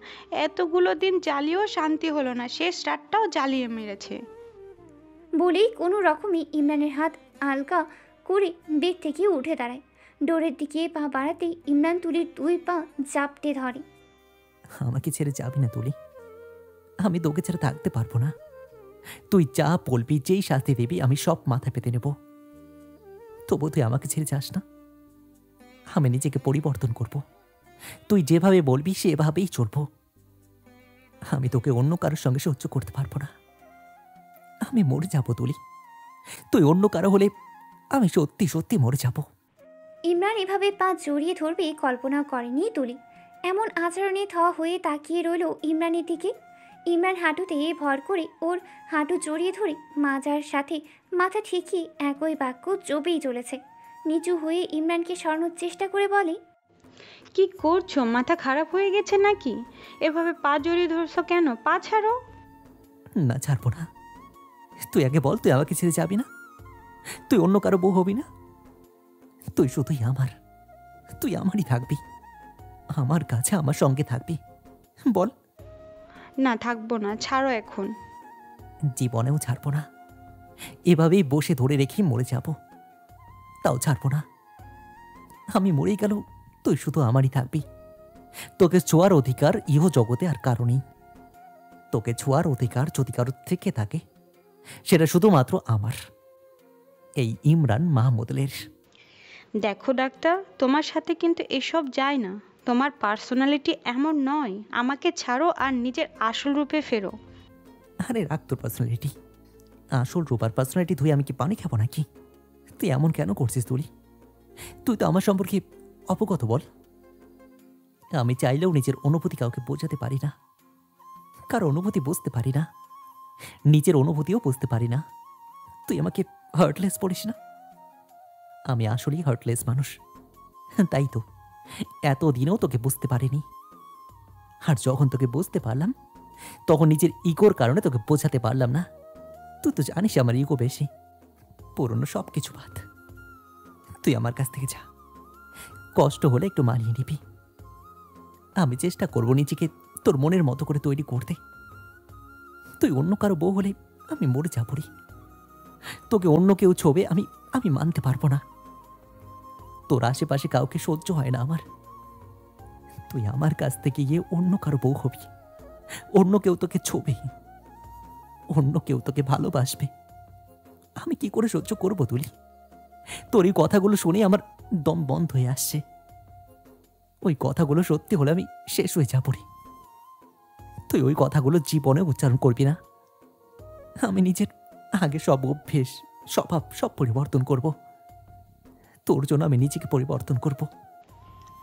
এতগুলো দিন জ্বালিয়েও শান্তি হলো না, শেষ রাতটাও জ্বালিয়ে মেরেছে। বলেই কোনো রকমে ইমরানের হাত আলগা করে বেড থেকে উঠে দাঁড়ায়। ডোরের দিকে পা বাড়াতেই ইমরান তুলির 2 পা জাপটে ধরে। আমাকে ছেড়ে যাবি না তুলি, আমি তোকে ছেড়ে থাকতে পারবো না। তুই যা বলবি, যেই শাস্তি দিবি, আমি সব মাথা পেতে নেব। তবু তুই আমাকে ছেড়ে যাস না। আমি নিজেকে পরিবর্তন করব, তুই যেভাবে বলবি সেভাবেই চলব। আমি তোকে অন্য কারোর সঙ্গে সহ্য করতে পারবো না। আমি মরে যাব তুলি, তুই অন্য কারো হলে আমি সত্যি সত্যি মরে যাব। ইমরান এভাবে পা জড়িয়ে ধরবে কল্পনাও করেনি তুলি। এমন আচরণে থ হয়ে তাকিয়ে রইল ইমরানের দিকে। ইমরান হাঁটুতে ভর করে ওর হাঁটু জড়িয়ে ধরে মাজার সাথে মাথা ঠেকিয়ে একই বাক্য জবেই চলেছে। নিচু হয়ে ইমরানকে সরানোর চেষ্টা করে বলে, কি করছো? মাথা খারাপ হয়ে গেছে নাকি? এভাবে পা জড়িয়ে ধরছো কেন? পা ছাড়ো। না, ছাড়বো না। তুই আগে বল, তুই আমাকে ছেড়ে যাবি না? তুই অন্য কারো বউ হবি না? তুই শুধুই আমার, তুই আমারই থাকবি, আমার কাছে আমার সঙ্গে থাকবি। বল। না, থাকবো না, ছাড়ো এখন। জীবনেও ছাড়বো না। এভাবেই বসে ধরে রেখে মরে যাব, তাও ছাড়বো না। আমি মরেই গেল তুই শুধু আমারই থাকবি। তোকে ছোঁয়ার অধিকার ইহ জগতে আর কারো নেই। তোকে ছোঁয়ার অধিকার যদি কারো থেকে থাকে, সেটা শুধুমাত্র আমার, এই ইমরান মাহমুদুলের। দেখো ডাক্তার, তোমার সাথে কিন্তু এসব যায় না। তোমার পার্সোনালিটি এমন নয়। আমাকে ছাড়ো আর নিজের আসল রূপে ফেরো। আরে রাখ তোর পার্সোনালিটি। আসল রূপার পার্সোনালিটি ধুয়ে আমি কি পানি খাবো নাকি? তুই এমন কেন করছিস তুলি? তুই তো আমার সম্পর্কে অবগত, বল। আমি চাইলেও নিজের অনুভূতি কাউকে বোঝাতে পারি না, কারো অনুভূতি বুঝতে পারি না, নিজের অনুভূতিও বুঝতে পারি না। তুই আমাকে হার্টলেস বলিস না? আমি আসলেই হার্টলেস মানুষ, তাই তো এতদিনেও তোকে বুঝতে পারিনি। আর যখন তোকে বুঝতে পারলাম, তখন নিজের ইগোর কারণে তোকে বোঝাতে পারলাম না। তুই তো জানিস আমার ইগো বেশি। পুরনো সব কিছু বাদ, তুই আমার কাছ থেকে যা। কষ্ট হলে একটু মানিয়ে নিবি। আমি চেষ্টা করব নিজেকে তোর মনের মতো করে তৈরি করতে। তুই অন্য কারো বউ হলে আমি মরে যাবো রে। তোকে অন্য কেউ ছোবে আমি আমি মানতে পারবো না। তোর আশেপাশে কাউকে সহ্য হয় না আমার। তুই আমার কাছ থেকে গিয়ে অন্য কারো বউ হবি, অন্য কেউ তোকে ছোবে, অন্য কেউ তোকে ভালোবাসবে। আমি কি করে সহ্য করবো তুলি? তোর এই কথাগুলো শুনে আমার দম বন্ধ হয়ে আসছে। ওই কথাগুলো সত্যি হলে আমি শেষ হয়ে যাবো রে। তুই ওই কথাগুলো জীবনে উচ্চারণ করবি না। আমি নিজের আগে সব অভ্যেস, স্বভাব সব পরিবর্তন করব। তোর জন্য আমি নিজেকে পরিবর্তন করব।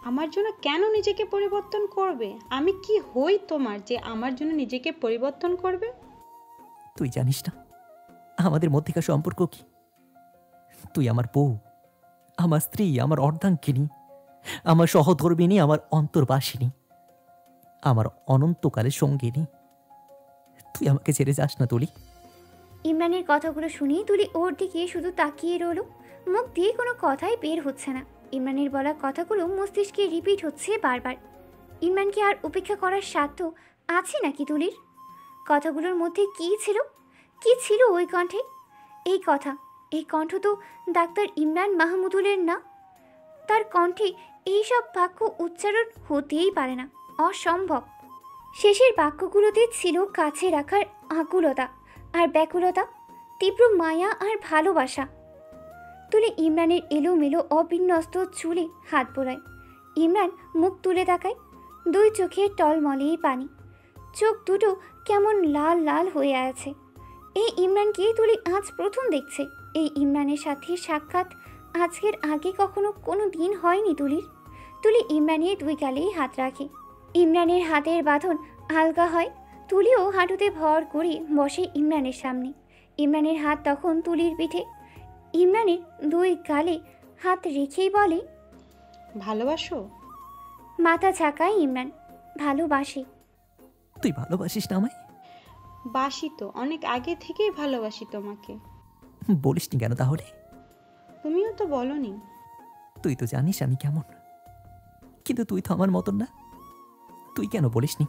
আমার জন্য কেন নিজেকে পরিবর্তন করবে? আমি কি হই তোমার যে আমার জন্য নিজেকে পরিবর্তন করবে? তুই জানিস না আমাদের মধ্যেকার সম্পর্ক কি? তুই আমার বউ, আমার স্ত্রী, আমার অর্ধাঙ্গিনী, আমার সহধর্মিণী, আমার অন্তর্বাসিনী, আমার অনন্তকালের সঙ্গিনী। তুই আমাকে ছেড়ে যাস না তুলি। ইমরানের কথাগুলো শুনেই তুলি ওর দিকে শুধু তাকিয়ে রইল। মুখ দিয়ে কোনো কথাই বের হচ্ছে না। ইমরানের বলা কথাগুলো মস্তিষ্কে রিপিট হচ্ছে বারবার। ইমরানকে আর উপেক্ষা করার সাধ্য আছে নাকি তুলির? কথাগুলোর মধ্যে কি ছিল? কি ছিল ওই কণ্ঠে? এই কথা, এই কণ্ঠ তো ডাক্তার ইমরান মাহমুদুলের না। তার কণ্ঠে এইসব বাক্য উচ্চারণ হতেই পারে না, অসম্ভব। শেষের বাক্যগুলোতে ছিল কাছে রাখার আকুলতা আর ব্যাকুলতা, তীব্র মায়া আর ভালোবাসা। তুলে ইমরানের এলোমেলো অবিন্যস্ত চুলে হাত বোলায়। ইমরান মুখ তুলে তাকায়, দুই চোখে টলমলেই পানি, চোখ দুটো কেমন লাল লাল হয়ে আছে। এই ইমরানকে তুলি আজ প্রথম দেখছে। এই ইমরানের সাথে সাক্ষাৎ আজকের আগে কখনো কোনো দিন হয়নি তুলির। তুলি ইমরানের দুই গালেই হাত রাখে। ইমরানের হাতের বাঁধন আলগা হয়। তুলিও হাঁটুতে ভর করে বসে ইমরানের সামনে। ইমরানের হাত তখন তুলির পিঠে। ইমরানের দুই গালে হাত রেখেই বলে, ভালোবাসো? মাথা ঝাঁকায় ইমরান। ভালোবাসি। তুই ভালোবাসিস না আমায়? বাসি তো, অনেক আগে থেকেই ভালোবাসি তোমাকে। বলিসনি কেন তাহলে? তুমিও তো বলনি। তুই তো জানিস আমি কেমন, কিন্তু তুই তো আমার মতন না। তুই কেন বলিসনি?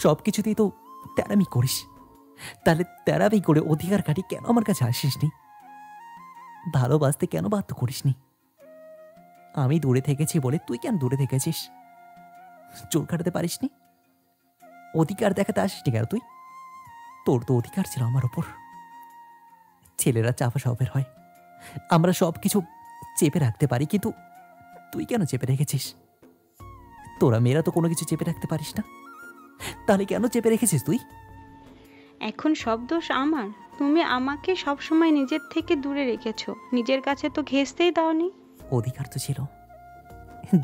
সব কিছুতেই তো তেরামি করিস। তাহলে তেরামি করে অধিকার কাটি কেন আমার কাছে আসিসনি? ভালোবাসতে কেন বাধ্য করিসনি? আমি দূরে থেকেছি বলে তুই কেন দূরে থেকেছিস? চোর কাটাতে পারিসনি? অধিকার দেখাতে আসিসনি কেন তুই? তোর তো অধিকার ছিল আমার ওপর। ছেলেরা চাপা স্বভাবের হয়, আমরা সব কিছু চেপে রাখতে পারি, কিন্তু তুই কেন চেপে রেখেছিস? তোরা মেয়েরা তো কোনো কিছু চেপে রাখতে পারিস না, তাহলে কেন চেপে রেখেছিস তুই? এখন সব দোষ আমার। তুমি আমাকে সবসময় নিজের থেকে দূরে রেখেছো, নিজের কাছে তো ঘেঁষতেই দাওনি। অধিকার তো ছিল,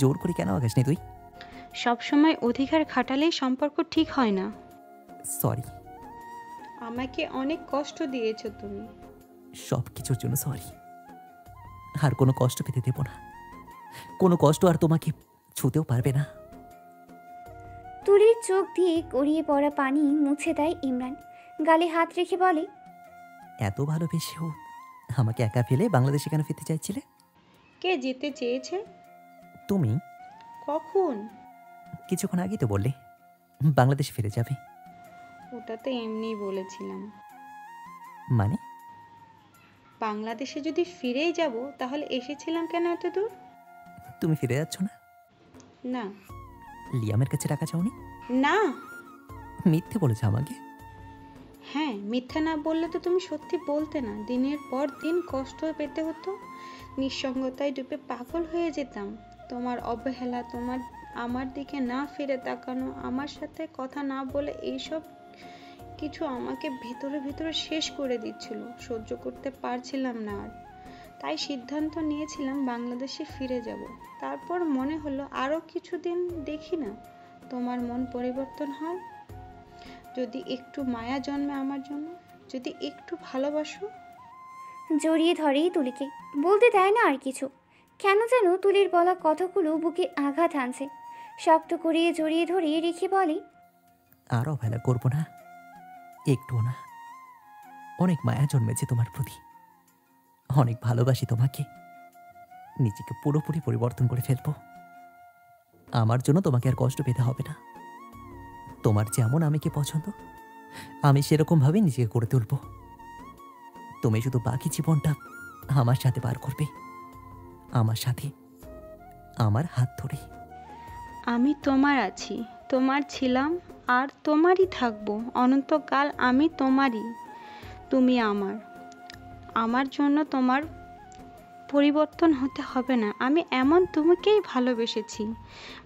জোর করে কেন আগাসনি তুই? সবসময় অধিকার খাটালেই সম্পর্ক ঠিক হয় না। সরি। আমাকে অনেক কষ্ট দিয়েছো তুমি। সব কিছুর জন্য সরি। আর কোনো কষ্ট পেতে দেব না। কোনো কষ্ট আর তোমাকে ছুতেও পারবে না। তুলির চোখ দিয়ে গড়িয়ে পড়া পানি মুছে দেয় ইমরান। গালে হাত রেখে বলে, এত ভালোবেসেও আমাকে একা ফেলে বাংলাদেশে কেন ফিরতে চাইছিলে? কে যেতে চেয়েছে? তুমি কখন? কিছুক্ষণ আগেই তো বললে বাংলাদেশে ফিরে যাবে। ওটা তো এমনিই বলেছিলাম। মানে? বাংলাদেশে যদি ফিরেই যাব তাহলে এসেছিলাম কেন এত দূর? তুমি ফিরে যাচ্ছ না? না। লিয়ামের কাছে টাকা চাওনি? না। মিথ্যে বলেছে আমাকে। হ্যাঁ, মিথ্যা না বললে তো তুমি সত্যি বলতে না। দিনের পর দিন কষ্ট পেতে হতো, নিঃসঙ্গতায় ডুবে পাগল হয়ে যেতাম। তোমার অবহেলা, তোমার আমার দিকে না ফিরে তাকানো, আমার সাথে কথা না বলে, এইসব কিছু আমাকে ভেতরে ভেতরে শেষ করে দিচ্ছিল। সহ্য করতে পারছিলাম না আর। তাই সিদ্ধান্ত নিয়েছিলাম বাংলাদেশে ফিরে যাব। তারপর মনে হলো আরও কিছুদিন দেখি না, তোমার মন পরিবর্তন হয়, যদি একটু মায়া জন্মে আমার জন্য, যদি একটু ভালোবাসো। জড়িয়ে ধরেই তুলিকে, বলতে দেয় না আর কিছু। কেন যেন তুলির বলা কথাগুলো বুকে আঘাত আনছে। শক্ত করে জড়িয়ে ধরে রেখে বলে, আর অবহেলা করবো না, একটুও না। অনেক মায়া জন্মেছে তোমার প্রতি, অনেক ভালোবাসি তোমাকে। নিজেকে পুরোপুরি পরিবর্তন করে ফেলব। আমার জন্য তোমাকে আর কষ্ট পেতে হবে না। তোমার যেমন আমিকে পছন্দ, আমি সেরকমভাবেই নিজেকে করে তুলব। তুমি শুধু বাকি জীবনটা আমার সাথে পার করবে, আমার সাথে, আমার হাত ধরে। আমি তোমার আছি, তোমার ছিলাম, আর তোমারই থাকবো অনন্তকাল। আমি তোমারই, তুমি আমার। আমার জন্য তোমার পরিবর্তন হতে হবে না। আমি এমন তোমাকেই ভালোবেসেছি।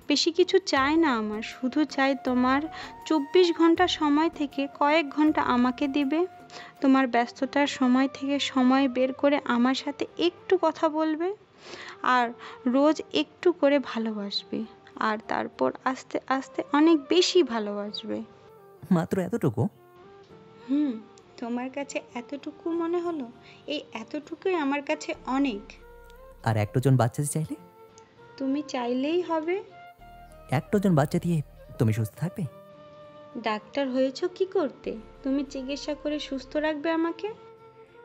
বেশি কিছু চাই না আমার, শুধু চাই তোমার 24 ঘন্টা সময় থেকে কয়েক ঘন্টা আমাকে দিবে। তোমার ব্যস্ততার সময় থেকে সময় বের করে আমার সাথে একটু কথা বলবে, আর রোজ একটু করে ভালোবাসবে, আর তারপর আস্তে আস্তে অনেক বেশি ভালোবাসবে। মাত্র এতটুকু? হুম, তোমার কাছে এতটুকু মনে হলো? এই এতটুকুই আমার কাছে অনেক। আর 1 ডজন বাচ্চা চাইলে? তুমি চাইলেই হবে। 1 ডজন বাচ্চা দিয়ে তুমি সুস্থ থাকবে? ডাক্তার হয়েছো কি করতে? তুমি চিকিৎসা করে সুস্থ রাখবে আমাকে?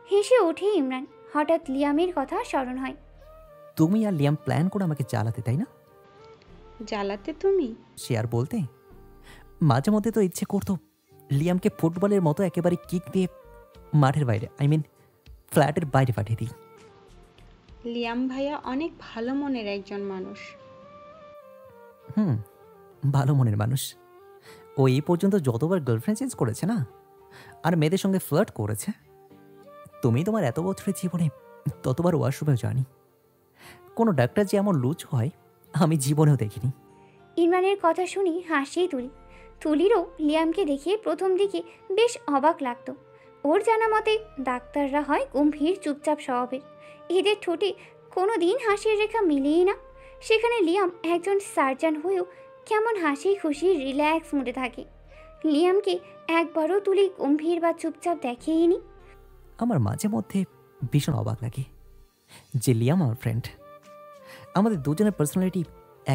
হেসে ওঠে ইমরান। হঠাৎ লিয়ামের কথা স্মরণ হয়। তুমি আর লিয়াম প্ল্যান করে আমাকে জ্বালাতে, তাই না? জ্বালাতে তুমি? সে আর বলতে। মাঝে মধ্যে তো ইচ্ছে করতো লিয়ামকে ফুটবলের মতো একেবারে কিক দিয়ে মাঠের বাইরে, ফ্ল্যাটের বাইরে পাঠিয়ে দিই। লিয়াম ভাইয়া অনেক ভালো মনের একজন মানুষ। ভালো মনের মানুষ। ও এই পর্যন্ত যতবার গার্লফ্রেন্ড চেঞ্জ করেছে না, আর মেয়েদের সঙ্গে ফ্লার্ট করেছে, তুমি তোমার এত বছরের জীবনে ততবার ওয়াশরুমেও জানি। কোনো ডাক্তার যে এমন লুচ হয় আমি জীবনেও দেখিনি। ইমরানের কথা শুনি হাসিই তুলিরও লিয়ামকে দেখে প্রথম দিকে বেশ অবাক লাগতো। ওর জানা মতে ডাক্তাররা হয় গম্ভীর চুপচাপ স্বভাবের, এদের ঠোঁটে কোনো দিন হাসির রেখা মিলেই না। সেখানে লিয়াম একজন সার্জন হয়েও কেমন হাসি খুশি রিল্যাক্স মুডে থাকে। লিয়ামকে একবারও তুলি গম্ভীর বা চুপচাপ দেখেইনি। আমার মাঝে মধ্যে ভীষণ অবাক লাগে যে লিয়াম আমার ফ্রেন্ড। আমাদের দুজনের পার্সোনালিটি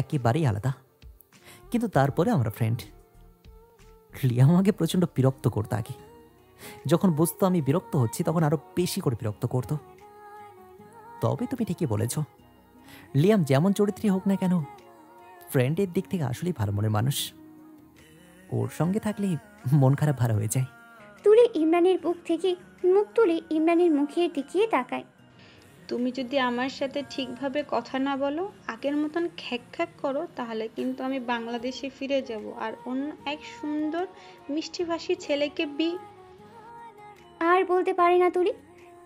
একেবারেই আলাদা, কিন্তু তারপরে আমরা ফ্রেন্ড। লিয়াম আমাকে প্রচণ্ড বিরক্ত করতো আগে। যখন বুঝতো আমি বিরক্ত হচ্ছি তখন আরও বেশি করে বিরক্ত করতো। তবে তুমি ঠিকই বলেছ, লিয়াম যেমন চরিত্রই হোক না কেন, ফ্রেন্ডের দিক থেকে আসলেই ভালো মনের মানুষ। ওর সঙ্গে থাকলে মন খারাপ ভালো হয়ে যায়। তুলি ইমরানের বুক থেকে মুখ তুলে ইমরানের মুখের দিকে তাকায়। তুমি যদি আমার সাথে ঠিকভাবে কথা না বলো, আগের মতন খ্যাক খ্যাক করো, তাহলে কিন্তু আমি বাংলাদেশে ফিরে যাব আর অন্য এক সুন্দর মিষ্টিভাষী ছেলেকে আর বলতে পারে না তুলি।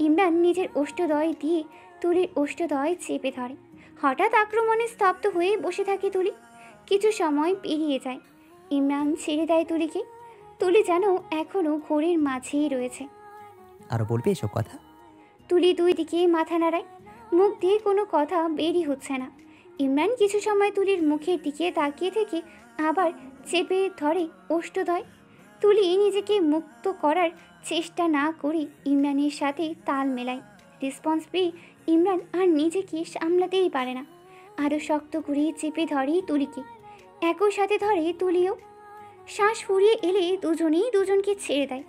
ইমরান নিজের ওষ্ঠদয় দিয়ে তুলির ওষ্ঠদয় চেপে ধরে। হঠাৎ আক্রমণে স্তব্ধ হয়ে বসে থাকে তুলি। কিছু সময় পেরিয়ে যায়। ইমরান ছেড়ে দেয় তুলিকে। তুলি যেন এখনও ঘোরের মাঝেই রয়েছে। আরও বলবে এসব কথা? তুলি দুই দিকে মাথা নাড়ায়, মুখ দিয়ে কোনো কথা বেরই হচ্ছে না। ইমরান কিছু সময় তুলির মুখের দিকে তাকিয়ে থেকে আবার চেপে ধরে ওষ্ঠদয়। তুলি নিজেকে মুক্ত করার চেষ্টা না করে ইমরানের সাথে তাল মেলায়। রেসপন্স পেয়ে ইমরান আর নিজেকে সামলাতেই পারে না, আরও শক্ত করে চেপে ধরে তুলিকে। একই সাথে ধরে তুলিও। শ্বাস ফুরিয়ে এলে দুজনেই দুজনকে ছেড়ে দেয়।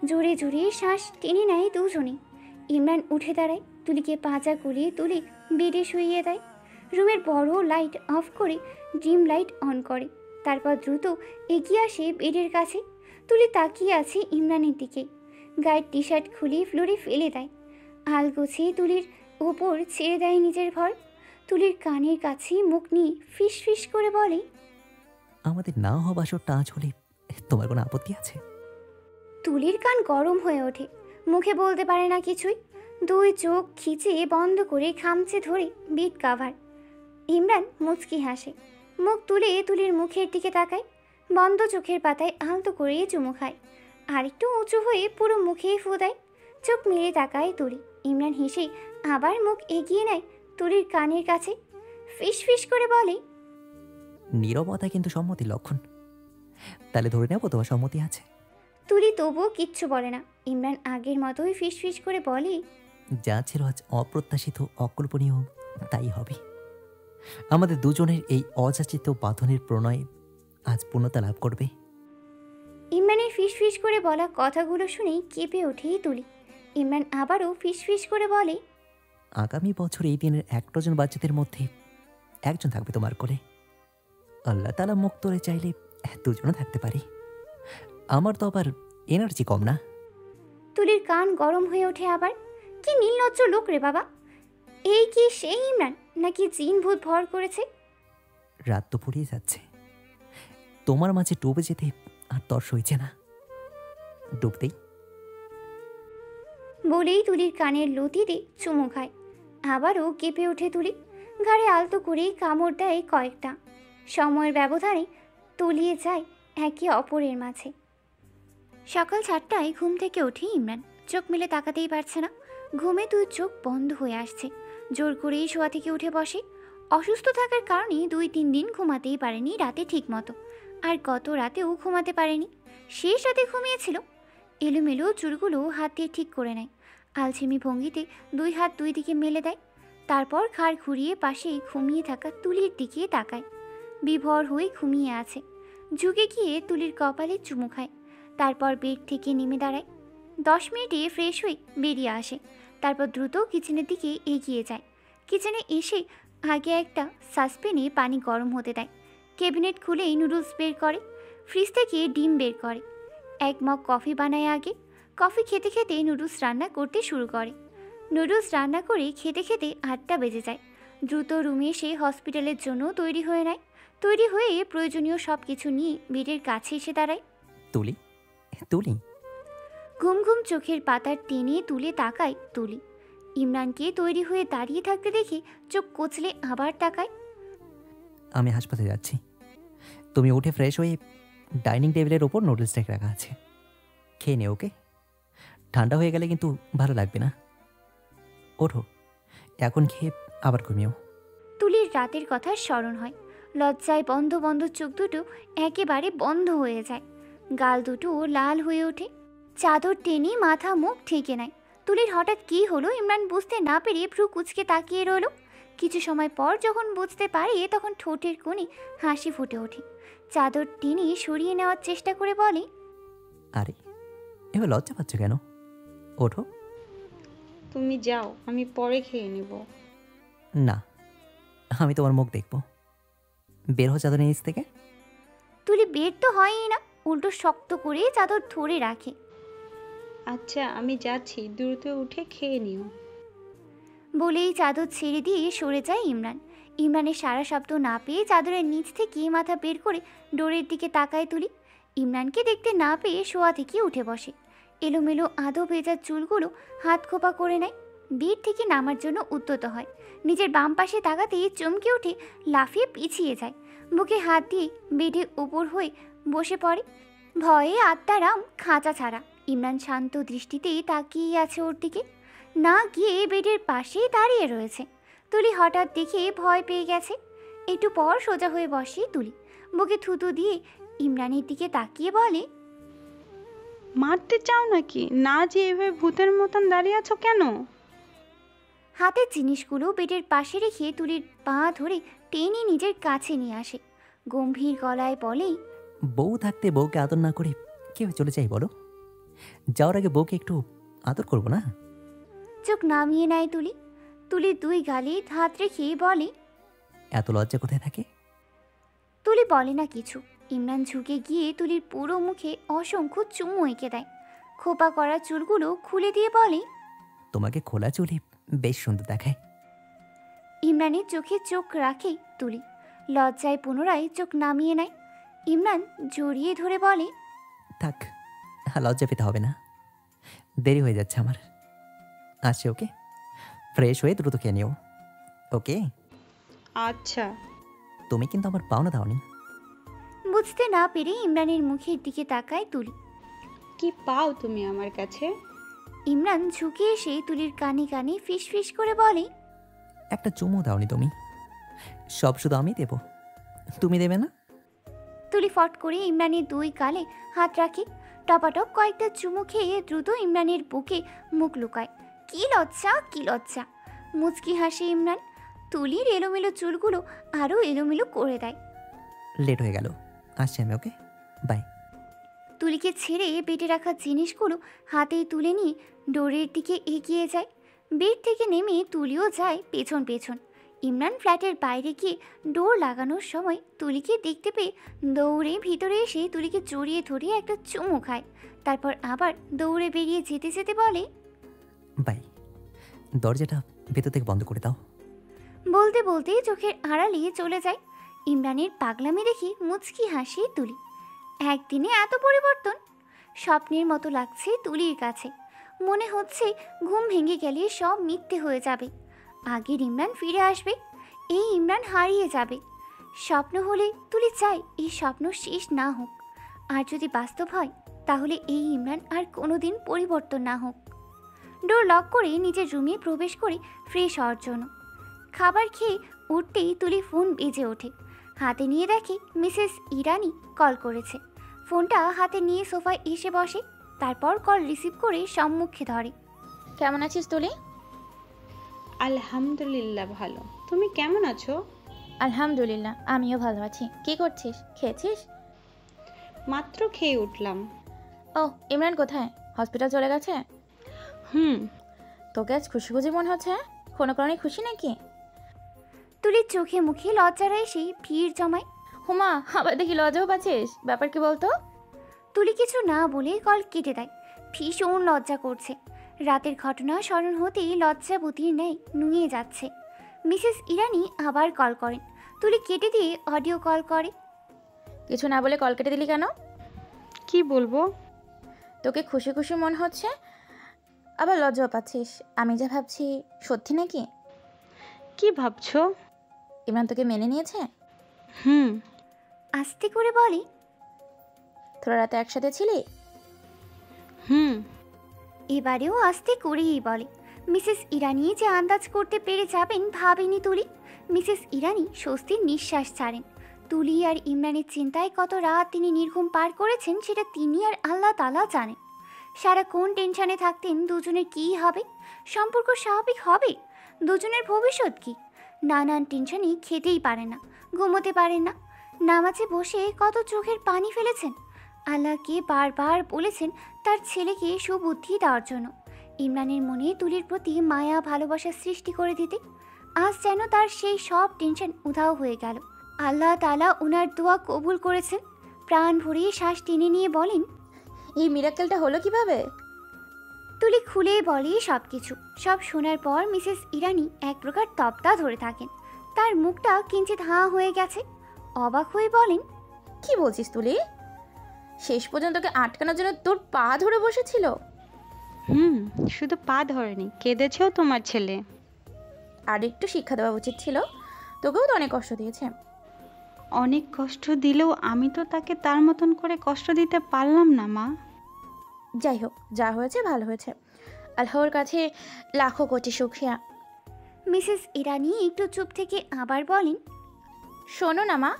জোরে জোরে শ্বাস টেনে নেয় দুজনেই। ইমরান উঠে দাঁড়ায়, তুলিকে পাঁজা গলিয়ে তুলি বেডে শুইয়ে দেয়। রুমের বড় লাইট অফ করে ডিম লাইট অন করে। তারপর দ্রুত এগিয়ে আসে বেডের কাছে। তুলি তাকিয়ে আছে ইমরানের দিকে। গায়ের টি শার্ট খুলে ফ্লোরে ফেলে দেয়। আল গুছিয়ে তুলির ওপর ছেড়ে দেয় নিজের ভর। তুলির কানের কাছে মুখ নিয়ে ফিস ফিস করে বলে, আমাদের না হওয়া বাসরটা আজ হলে তোমার কোনো আপত্তি আছে? তুলির কান গরম হয়ে ওঠে, মুখে বলতে পারে না কিছুই। দুই চোখ খিচে বন্ধ করে খামচে ধরে বেড কাভার। ইমরান মুচকি হাসে, মুখ তুলে তুলির মুখের দিকে তাকায়। বন্ধ চোখের পাতায় আলতো করে চুমু খায়, আরেকটু উঁচু হয়ে পুরো মুখে ফু দেয়। চোখ মেরে তাকায় তুলি। ইমরান হেসে আবার মুখ এগিয়ে নেয় তুলির কানের কাছে। ফিস ফিস করে বলে, নীরবতা কিন্তু সম্মতির লক্ষণ। তাহলে ধরে নেব তোমার সম্মতি আছে? তুলি তবুও কিচ্ছু বলে না। ইমরান আগের মতোই ফিস ফিস করে বলে, যা ছিল আজ অপ্রত্যাশিত, অকল্পনীয়, তাই হবে। আমাদের দুজনের এই অযাচিত বাঁধনের প্রণয় আজ পূর্ণতা লাভ করবে। ইমরানের ফিস ফিস করে বলা কথাগুলো শুনেই কেঁপে ওঠে তুলি। ইমরান আবারও ফিস ফিস করে বলে, আগামী বছর এই দিনের 1 ডজন বাচ্চাদের মধ্যে একজন থাকবে তোমার কোলে। আল্লাহ তাআলা মুখ তোলে চাইলে দুজনও থাকতে পারি। আমার তো আবার এনার্জি কম না। তুলির কান গরম হয়ে ওঠে আবার। কি নির্লজ্জ লোক রে বাবা! এই কি সেই ইমরান নাকি জিন ভূত ভর করেছে? রাত তো ফুরিয়ে যাচ্ছে, তোমার মাঝে ডুবে যেতে আর তর সইছে না। ডুবতেই বলেই তুলির কানের লতিতে চুমু খায়। আবারও কেঁপে ওঠে তুলি। ঘাড়ে আলতো করেই কামড় দেয় কয়েকটা। সময়ের ব্যবধানে তলিয়ে যায় একে অপরের মাঝে। সকাল 7টায় ঘুম থেকে ওঠে ইমরান। চোখ মেলে তাকাতেই পারছে না। ঘুমে দুই চোখ বন্ধ হয়ে আসছে। জোর করেই শোয়া থেকে উঠে বসে। অসুস্থ থাকার কারণে 2-3 দিন ঘুমাতেই পারেনি রাতে ঠিক মতো। আর গত রাতেও ঘুমাতে পারেনি। শেষ রাতে ঘুমিয়েছিল। এলোমেলো চুলগুলো হাত দিয়ে ঠিক করে নেয়। আলসেমি ভঙ্গিতে 2 হাত 2 দিকে মেলে দেয়। তারপর ঘাড় ঘুরিয়ে পাশেই ঘুমিয়ে থাকা তুলির দিকে তাকায়। বিভোর হয়ে ঘুমিয়ে আছে। ঝুঁকে গিয়ে তুলির কপালে চুমু খায়। তারপর বেড থেকে নেমে দাঁড়ায়। 10 মিনিটে ফ্রেশ হয়ে বেরিয়ে আসে। তারপর দ্রুত কিচেনের দিকে এগিয়ে যায়। কিচেনে এসে আগে একটা সাসপেনে পানি গরম হতে দেয়। ক্যাবিনেট খুলেই নুডলস বের করে। ফ্রিজ থেকে ডিম বের করে। 1 মগ কফি বানায় আগে। কফি খেতে খেতে নুডলস রান্না করতে শুরু করে। নুডলস রান্না করে খেতে খেতে 8টা বেজে যায়। দ্রুত রুমে এসে হসপিটালের জন্য তৈরি হয়ে নেয়। তৈরি হয়ে প্রয়োজনীয় সব কিছু নিয়ে বেডের কাছে এসে দাঁড়ায়। তুলি, তুলি, ঘুম ঘুম চোখের পাতার টেনে তুলে তাকায় তুলি। ইমরানকে তৈরি হয়ে দাঁড়িয়ে থাকতে দেখে চোখ কচলে আবার তাকায়। আমি হাসপাতালে যাচ্ছি। তুমি উঠে ফ্রেশ হয়ে ডাইনিং টেবিলের ওপর নুডলস রেখে রাখা আছে, খেয়ে নে। ওকে? ঠান্ডা হয়ে গেলে কিন্তু ভালো লাগবে না। ওঠো, এখন খেয়ে আবার ঘুমিও। তুলির রাতের কথা স্মরণ হয়। লজ্জায় বন্ধ বন্ধ চোখ দুটো একেবারে বন্ধ হয়ে যায়। গাল দুটো লাল হয়ে ওঠে। চাদর টেনে মাথা মুখ ঢেকে নেয়। তুলির হঠাৎ কী হলো ইমরান বুঝতে না পেরে ভ্রু কুঁচকে তাকিয়ে রইল। কিছু সময় পর যখন বুঝতে পারে তখন ঠোঁটের কোণে হাসি ফুটে ওঠে। চাদর টেনে সরিয়ে নেওয়ার চেষ্টা করে বলে, আরে এবার লজ্জা পাচ্ছ কেন? ওঠো। তুমি যাও, আমি পরে খেয়ে নেব। না, আমি তোমার মুখ দেখব। বের হো চাদর নিচ থেকে। তুলি বের তো হয়ই না, উল্টো শক্ত করে চাদর ধরে রাখে। আচ্ছা আমি যাচ্ছি, দ্রুত উঠে খেয়ে নিও। বলেই চাদর ছেড়ে দিয়ে সরে যায় ইমরান। ইমরানের সারা শব্দ না পেয়ে চাদরের নিচ থেকে মাথা বের করে ডোরের দিকে তাকায় তুলি। ইমরানকে দেখতে না পেয়ে শোয়া থেকে উঠে বসে। এলোমেলো আধো ভেজা চুলগুলো হাত খোপা করে নেয়। বেড থেকে নামার জন্য উদ্যত হয়। নিজের বাম পাশে তাকাতেই চমকে উঠে লাফিয়ে পিছিয়ে যায়। বুকে হাত দিয়ে বেডে উপর হয়ে বসে পড়ে। ভয়ে আত্মারাম খাঁচা ছাড়া। ইমরান শান্ত দৃষ্টিতেই তাকিয়ে আছে ওর দিকে। না গিয়ে বেডের পাশেই দাঁড়িয়ে রয়েছে। তুলি হঠাৎ দেখে ভয় পেয়ে গেছে। একটু পর সোজা হয়ে বসে তুলি। বুকে থুতু দিয়ে ইমরানের দিকে তাকিয়ে বলে, মারতে চাও নাকি? না যে এভাবে ভূতের মতন দাঁড়িয়ে আছো কেন? হাতের জিনিসগুলো বেডের পাশে রেখে তুলির পা ধরে টেনে নিজের কাছে নিয়ে আসে। গম্ভীর গলায় বলে, বউ থাকতে বউকে আদর না করে কেউ চলে যাই বলো? যাওয়ার আগে বউকে একটু আদর করবো না? চোখ নামিয়ে নেয় তুলি। তুলির 2 গালে হাত রেখে বলে, এত লজ্জা কোথায় থাকে? তুলি বলে না কিছু। ইমরান ঝুঁকে গিয়ে তুলির পুরো মুখে অসংখ্য চুমু এঁকে দেয়। খোপা করা চুলগুলো খুলে দিয়ে বলে, তোমাকে খোলা চুলে বেশ সুন্দর দেখায়। ইমরানের চোখে চোখ রাখে তুলি। লজ্জায় পুনরায় চোখ নামিয়ে নেয়। ইমরান জড়িয়ে ধরে বলে, থাক, লজ্জা পেতে হবে না। দেরি হয়ে যাচ্ছে আমার। আসছে। ওকে? ফ্রেশ হয়ে দ্রুত খেয়ে নিও। ওকে? আচ্ছা। তুমি কিন্তু আমার পাওনা দাওনি। বুঝতে না পেরে ইমরানের মুখের দিকে তাকায় তুলি। কি পাও তুমি আমার কাছে? ইমরান ঝুঁকে এসে তুলির কানে কানে ফিস ফিস করে বলে, একটা চুমু দাওনি তুমি। সব শুধু আমি দেব, তুমি দেবে না? তুলি ফট করে ইমরানের 2 গালে হাত রাখে। টপাটপ কয়েকটা চুমু খেয়ে দ্রুত ইমরানের বুকে মুখ লুকায়। কি লজ্জা, কি লজ্জা! মুচকি হাসে ইমরান। তুলির এলোমেলো চুলগুলো আরও এলোমেলো করে দেয়। লেট হয়ে গেল, আসছি আমি। ওকে, বাই। তুলিকে ছেড়ে বেটে রাখা জিনিসগুলো হাতেই তুলে নিয়ে ডোরের দিকে এগিয়ে যায়। বেড থেকে নেমে তুলিও যায় পেছন পেছন। ইমরান ফ্ল্যাটের বাইরে গিয়ে ডোর লাগানোর সময় তুলিকে দেখতে পেয়ে দৌড়ে ভিতরে এসে তুলিকে জড়িয়ে ধরে একটা চুমু খায়। তারপর আবার দৌড়ে বেরিয়ে যেতে যেতে বলে, বাই, দরজাটা ভেতর থেকে বন্ধ করে দাও। বলতে বলতে চোখের আড়ালে চলে যায়। ইমরানের পাগলামি দেখে মুচকি হাসি তুলি। একদিনে এত পরিবর্তন! স্বপ্নের মতো লাগছে তুলির কাছে। মনে হচ্ছে ঘুম ভেঙে গেলে সব মিথ্যে হয়ে যাবে। আগের ইমরান ফিরে আসবে, এই ইমরান হারিয়ে যাবে। স্বপ্ন হলে তুলি চাই এই স্বপ্ন শেষ না হোক, আর যদি বাস্তব হয় তাহলে এই ইমরান আর কোনোদিন পরিবর্তন না হোক। ডোর লক করে নিজের রুমে প্রবেশ করে ফ্রেশ হওয়ার জন্য খাবার খেয়ে উঠতেই তুলি ফোন বেজে ওঠে। হাতে নিয়ে দেখে মিসেস ইরানি কল করেছে। ফোনটা হাতে নিয়ে সোফায় এসে বসে, তারপর কল রিসিভ করে সম্মুখে ধরে। কেমন আছিস তুলি? আলহামদুলিল্লাহ ভালো। তুমি কেমন আছো? আলহামদুলিল্লাহ, আমিও ভালো আছি। কি করছিস? খেয়েছিস? মাত্র খেয়ে উঠলাম। ও, ইমরান কোথায়? হসপিটাল চলে গেছে? হুম। তোকে আজ খুশি খুশি মনে হচ্ছে, কোনো কারণে খুশি নাকি? তুলির চোখে মুখে লজ্জারা এসে ভিড় জমায়। হুমা, আবার দেখি লজ্জাও পাচ্ছিস, ব্যাপার কি বলতো? তুলি কিছু না বলে কল কেটে দেয়। ভীষণ লজ্জা করছে। রাতের ঘটনা স্মরণ হতেই লজ্জাবতীর ন্যায় নুয়ে যাচ্ছে। মিসেস ইরানি আবার কল করেন। তুলি কেটে দিয়ে অডিও কল করে। কিছু না বলে কল কেটে দিলি কেন? কি বলবো? তোকে খুশি খুশি মনে হচ্ছে, আবার লজ্জাও পাচ্ছিস। আমি যা ভাবছি সত্যি নাকি? কি ভাবছো? ইমরান তোকে মেনে নিয়েছে? হুম। আস্তে করে বলে, তোরা রাতে একসাথে ছিলি? হুম। এবারেও আস্তে করেই বলে। মিসেস ইরানি যে আন্দাজ করতে পেরে যাবেন ভাবেনি তুলি। মিসেস ইরানি স্বস্তির নিঃশ্বাস ছাড়েন। তুলি আর ইমরানের চিন্তায় কত রাত তিনি নির্ঘুম পার করেছেন সেটা তিনি আর আল্লাহ তাআলা জানেন। সারাক্ষণ টেনশনে থাকতেন দুজনের কী হবে, সম্পর্ক স্বাভাবিক হবে, দুজনের ভবিষ্যৎ কী। নানান টেনশনে খেতেই পারে না, ঘুমোতে পারেন না। নামাজে বসে কত চোখের পানি ফেলেছেন। আল্লাহকে বারবার বলেছেন তার ছেলেকে সুবুদ্ধি দেওয়ার জন্য, ইমরানের মনে তুলির প্রতি মায়া ভালোবাসা সৃষ্টি করে দিতে। আজ যেন তার সেই সব টেনশন উধাও হয়ে গেল। আল্লাহ তাআলা ওনার দোয়া কবুল করেছেন। প্রাণ ভরিয়ে শ্বাস টেনে নিয়ে বলেন, এই মিরাকেলটা হলো কিভাবে? তুলি খুলে বলে সব কিছু। সব শোনার পর মিসেস ইরানি এক প্রকার তপ্তা ধরে থাকেন। তার মুখটা কিঞ্চিত হাঁ হয়ে গেছে। অবাক হয়ে বলেন, কি বলছিস তুলি? শেষ পর্যন্ত তোকে আটকানোর জন্য তোর পা ধরে বসেছিল? হুম, শুধু পা ধরেনি, কেঁদেছেও তোমার ছেলে। আর একটু শিক্ষা দেওয়া উচিত ছিল, তোকেও তো অনেক কষ্ট দিয়েছে। অনেক কষ্ট দিলেও আমি তো তাকে তার মতন করে কষ্ট দিতে পারলাম না মা। যাই হোক, যা হয়েছে ভালো হয়েছে, আল্লাহর কাছে লাখো কোটি শুকরিয়া। মিসেস ইরানি একটু চুপ থেকে আবার বলেন, শোনো না মা,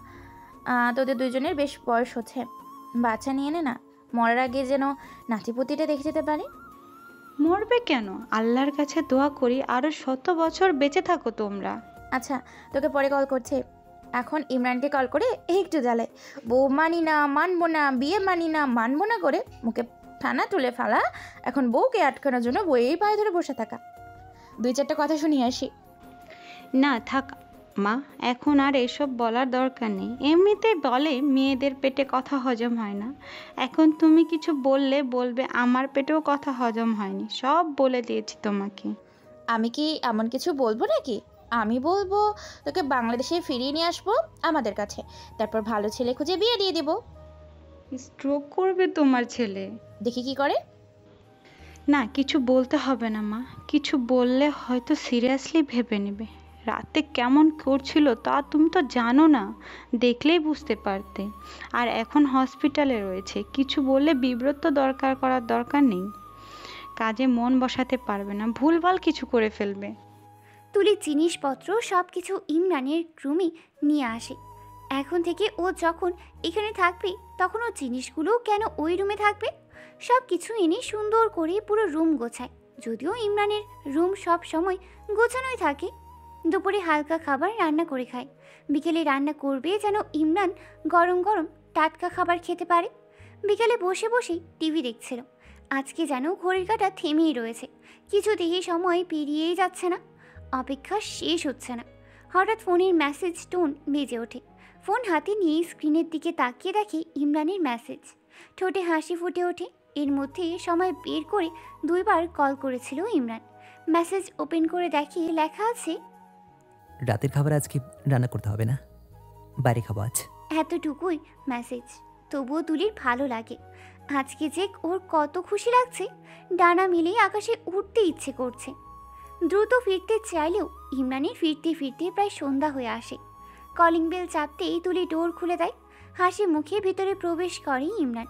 তোদের দুজনের বেশ বয়স হচ্ছে, বাচ্চা নিয়ে নে না, মরার আগে যেন নাতিপুতিটা দেখে যেতে পারি। মরবে কেন? আল্লাহর কাছে দোয়া করি আরো 100 বছর বেঁচে থাকো তোমরা। আচ্ছা, তোকে পরে কল করছে। এখন ইমরানকে কল করে একটু জ্বালায়, বউ মানি না, মানবো না, বিয়ে মানি না, মানবো না করে মুখে ফানা তুলে ফেলা। এখন বউকে আটকানোর জন্য বইয়েই পায়ে ধরে বসে থাকা। 2-4টা কথা শুনিয়ে আসি। না থাক মা, এখন আর এসব বলার দরকার নেই। এমনিতে বলে মেয়েদের পেটে কথা হজম হয় না। এখন তুমি কিছু বললে বলবে আমার পেটেও কথা হজম হয়নি। সব বলে দিয়েছি তোমাকে। আমি কি এমন কিছু বলবো নাকি? আমি বলবো তোকে বাংলাদেশে ফিরিয়ে নিয়ে আসবো আমাদের কাছে, তারপর ভালো ছেলে খুঁজে বিয়ে দিয়ে দিব। স্ট্রোক করবে তোমার ছেলে। দেখি কি করে। না, কিছু বলতে হবে না মা। কিছু বললে হয়তো সিরিয়াসলি ভেবে নেবে। রাতে কেমন করছিল তা তুমি তো জানো না, দেখলেই বুঝতে পারতে। আর এখন হসপিটালে রয়েছে, কিছু বললে বিব্রত করার দরকার নেই। কাজে মন বসাতে পারবে না, ভুলভাল কিছু করে ফেলবে। তুলি জিনিসপত্র সব কিছু ইমরানের রুমে নিয়ে আসে। এখন থেকে ও যখন এখানে থাকবে তখন ও জিনিসগুলো কেন ওই রুমে থাকবে? সব কিছু এনে সুন্দর করে পুরো রুম গোছায়। যদিও ইমরানের রুম সব সময় গোছানোই থাকে। দুপুরে হালকা খাবার রান্না করে খায়। বিকেলে রান্না করবে যেন ইমরান গরম গরম টাটকা খাবার খেতে পারে। বিকেলে বসে বসেই টিভি দেখছিল। আজকে যেন ঘড়ির কাঁটা থেমেই রয়েছে, কিছুতেই সময় পেরিয়েই যাচ্ছে না, অপেক্ষা শেষ হচ্ছে না। হঠাৎ ফোনের মেসেজ টোন বেজে ওঠে। ফোন হাতে নিয়ে স্ক্রিনের দিকে তাকিয়ে দেখে ইমরানের মেসেজ। ঠোঁটে হাসি ফুটে ওঠে। এর মধ্যে সময় বের করে 2বার কল করেছিল ইমরান। মেসেজ ওপেন করে দেখে লেখা আছে, রাতের খাবার আজকে রান্না করতে হবে না, বাইরে খাবো আজ। এতটুকুই মেসেজ, তবুও তুলির ভালো লাগে। আজকে যে ওর কত খুশি লাগছে, ডানা মিলিয়ে আকাশে উঠতে ইচ্ছে করছে। দ্রুত ফিরতে চাইলেও ইমরানের ফিরতে ফিরতে প্রায় সন্ধ্যা হয়ে আসে। কলিং বেল চাপতেই তুলি ডোর খুলে দেয়। হাসি মুখে ভিতরে প্রবেশ করে ইমরান।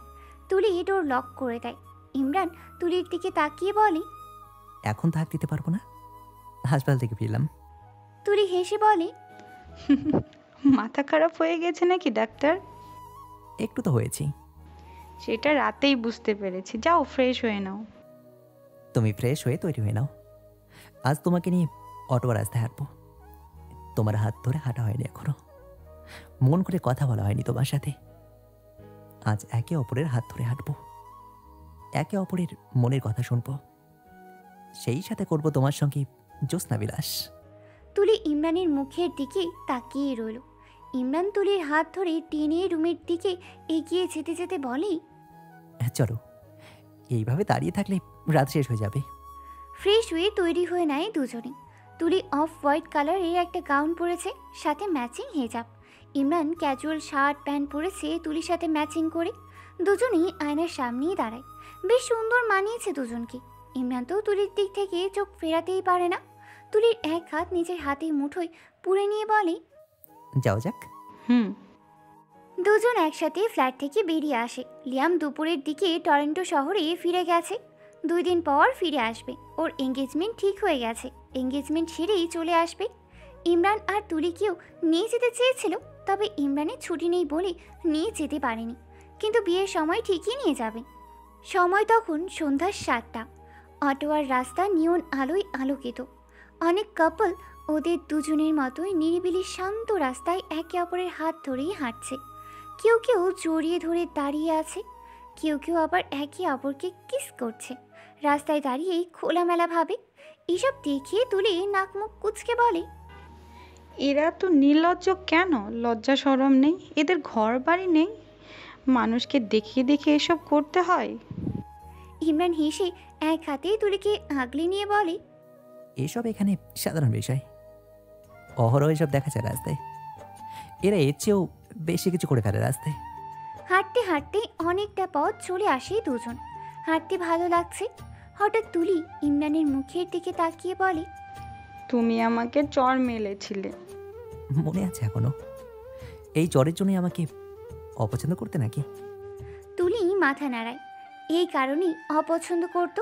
তুলি ডোর লক করে দেয়। ইমরান তুলির দিকে তাকিয়ে বলে, এখন থাক দিতে পারবো না, হাসপাতাল থেকে ফিরলাম। তুলি হেসে বলে, মাথা খারাপ হয়ে গেছে নাকি ডাক্তার? একটু তো হয়েছি। সেটা রাতেই বুঝতে পেরেছি। যাও ফ্রেশ হয়ে নাও। তুমি ফ্রেশ হয়ে তৈরি হয়ে নাও, আজ তোমাকে নিয়ে অটোয়া রাস্তায় হাঁটবো। তোমার হাত ধরে হাঁটা হয়নি এখনো, মন করে কথা বলা হয়নি তোমার সাথে। আজ একে অপরের হাত ধরে হাঁটবো, একে অপরের মনের কথা শুনবো, সেই সাথে করব তোমার সঙ্গে জ্যোৎস্না বিলাস। তুলি ইমরানের মুখের দিকে তাকিয়ে রইল। ইমরান তুলির হাত ধরে টেনে রুমের দিকে এগিয়ে যেতে যেতে বলে, চলো, এইভাবে দাঁড়িয়ে থাকলে রাত শেষ হয়ে যাবে। ফ্রেশ হয়ে তৈরি হয়ে নেয় দুজনে। তুলি অফ হোয়াইট কালারের একটা গাউন পরেছে, সাথে ম্যাচিং হেজাব। ইমরান ক্যাজুয়াল শার্ট প্যান্ট পরেছে তুলির সাথে ম্যাচিং করে। দুজনেই আয়নার সামনেই দাঁড়ায়। বেশ সুন্দর মানিয়েছে দুজনকে। ইমরান তো তুলির দিক থেকে চোখ ফেরাতেই পারে না। তুলির এক হাত নিজের হাতে মুঠোয় পুড়ে নিয়ে বলে, যাও যাক। হুম। দুজন একসাথে ফ্ল্যাট থেকে বেরিয়ে আসে। লিয়াম দুপুরের দিকে টরন্টো শহরে ফিরে গেছে। 2 দিন পর ফিরে আসবে। ওর এঙ্গেজমেন্ট ঠিক হয়ে গেছে। এঙ্গেজমেন্ট সেরেই চলে আসবে। ইমরান আর তুলিকেও নিয়ে যেতে চেয়েছিল, তবে ইমরানের ছুটি নেই বলে নিয়ে যেতে পারেনি। কিন্তু বিয়ের সময় ঠিকই নিয়ে যাবে। সময় তখন সন্ধ্যা 7টা। অটোয়ার রাস্তা নিয়ন আলোয় আলোকিত। অনেক কাপল ওদের দুজনের মতোই নিরিবিলি শান্ত রাস্তায় একে অপরের হাত ধরেই হাঁটছে। কেউ কেউ জড়িয়ে ধরে দাঁড়িয়ে আছে, কেউ কেউ আবার একে অপরকে কিস করছে রাস্তায় দাঁড়িয়েই খোলামেলাভাবে। এসব দেখে তুলে নাক মুখ কুচকে বলে, এরা তো নির্লজ্জ কেন? লজ্জা শরম নেই এদের? ঘর বাড়ি নেই? মানুষকে দেখিয়ে দেখিয়ে এসব করতে হয়? ইমরান হেসে এক হাতে তুলিকে আগলে নিয়ে বলে, এসব এখানে সাধারণ বিষয়, অহরহ এসব দেখা যায় রাস্তায়। এরা এর চেয়েও বেশি কিছু করে ফেলে রাস্তায়। হাঁটতে হাঁটতে অনেকটা পথ চলে আসে দুজন। হাঁটতে ভালো লাগছে। হঠাৎ তুলি ইমরানের মুখের দিকে তাকিয়ে বলে, তুমি আমাকে চর মেলেছিলে। মনে আছে এখনো? এই জ্বরের জন্যই আমাকে অপছন্দ করতে নাকি? তুলি মাথা নাড়ায়। এই কারণেই অপছন্দ করত।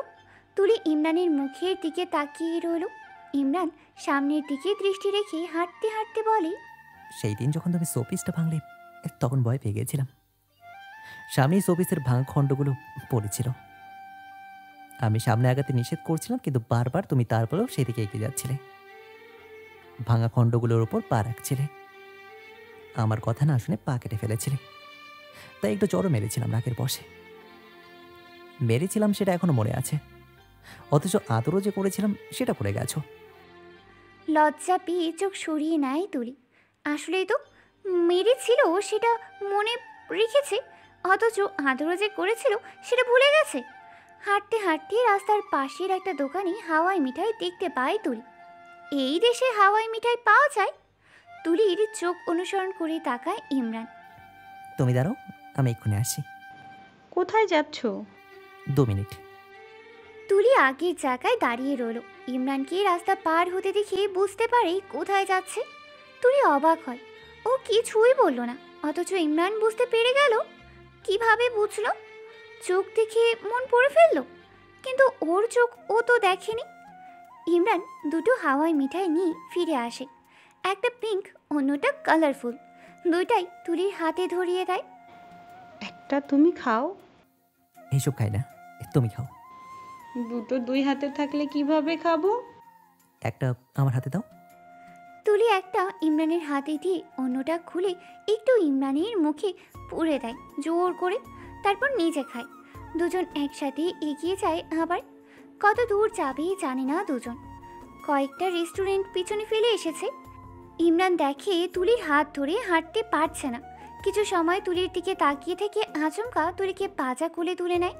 তুলি ইমরানের মুখের দিকে তাকিয়ে রইল। ইমরান সামনের দিকে দৃষ্টি রেখে হাঁটতে হাঁটতে বলে, সেই দিন যখন তুমি শোপিসটা ভাঙলে তখন ভয় পেয়ে গেছিলাম। সামনেই শোপিসের ভাঙা খণ্ডগুলো পড়েছিল। আমি সামনে আগাতে নিষেধ করছিলাম, কিন্তু বারবার তুমি তারপরেও সেদিকে এগিয়ে যাচ্ছিলে, ভাঙা খণ্ডগুলোর উপর পা রাখছিলে। আমার কথা না শুনে পা কেটে ফেলেছিলে। তাই একটু জ্বরও মেরেছিলাম নাকের বসে। মেরেছিলাম সেটা এখনো মনে আছে, অথচ আদরও যে করেছিলাম সেটা পড়ে গেছো। লজ্জা পেয়ে চোখ সরিয়ে নেয় তুলি। আসলেই তো মেরেছিল সেটা মনে রেখেছে, অথচ আদরও যে করেছিল সেটা ভুলে গেছে। হাঁটতে হাঁটতে রাস্তার পাশের একটা দোকানে হাওয়াই মিঠাই দেখতে পায় তুলি। এই দেশে হাওয়াই মিঠাই পাওয়া যায়? তুলির চোখ অনুসরণ করে তাকায় ইমরান। তুমি দাঁড়াও, আমি এক্ষুনি আসছি। কোথায় যাচ্ছ? 2 মিনিট। তুলি আগের জায়গায় দাঁড়িয়ে রইল। ইমরানকে রাস্তা পার হতে দেখে বুঝতে পারে কোথায় যাচ্ছে। তুলি অবাক হয়। ও কিছুই বলল না, অথচ ইমরান বুঝতে পেরে গেল। কিভাবে বুঝলো? চোখ দেখে মন পড়ে ফেললো, কিন্তু ওর চোখ ও তো দেখেনি। ইমরান 2টো হাওয়াই মিঠাই নিয়ে ফিরে আসে। একটা পিঙ্ক, অন্যটা কালারফুল। দুইটাই তুলির হাতে ধরিয়ে দেয়। একটা তুমি খাও। এইসব খাই না, তুমি খাও। দুটো 2 হাতে থাকলে কিভাবে খাবো? একটা আমার হাতে দাও। তুলি একটা ইমরানের হাতে দিয়ে অন্যটা খুলে একটু ইমরানের মুখে পুরে দেয় জোর করে, তারপর নিজে খায়। দুজন একসাথে এগিয়ে যায়। আবার কত দূর যাবে জানে না দুজন। কয়েকটা রেস্টুরেন্ট পিছনে ফেলে এসেছে। ইমরান দেখে তুলির হাত ধরে হাঁটতে পারছে না। কিছু সময় তুলির দিকে তাকিয়ে থেকে আচমকা তুলিকে পাজা কোলে তুলে নেয়।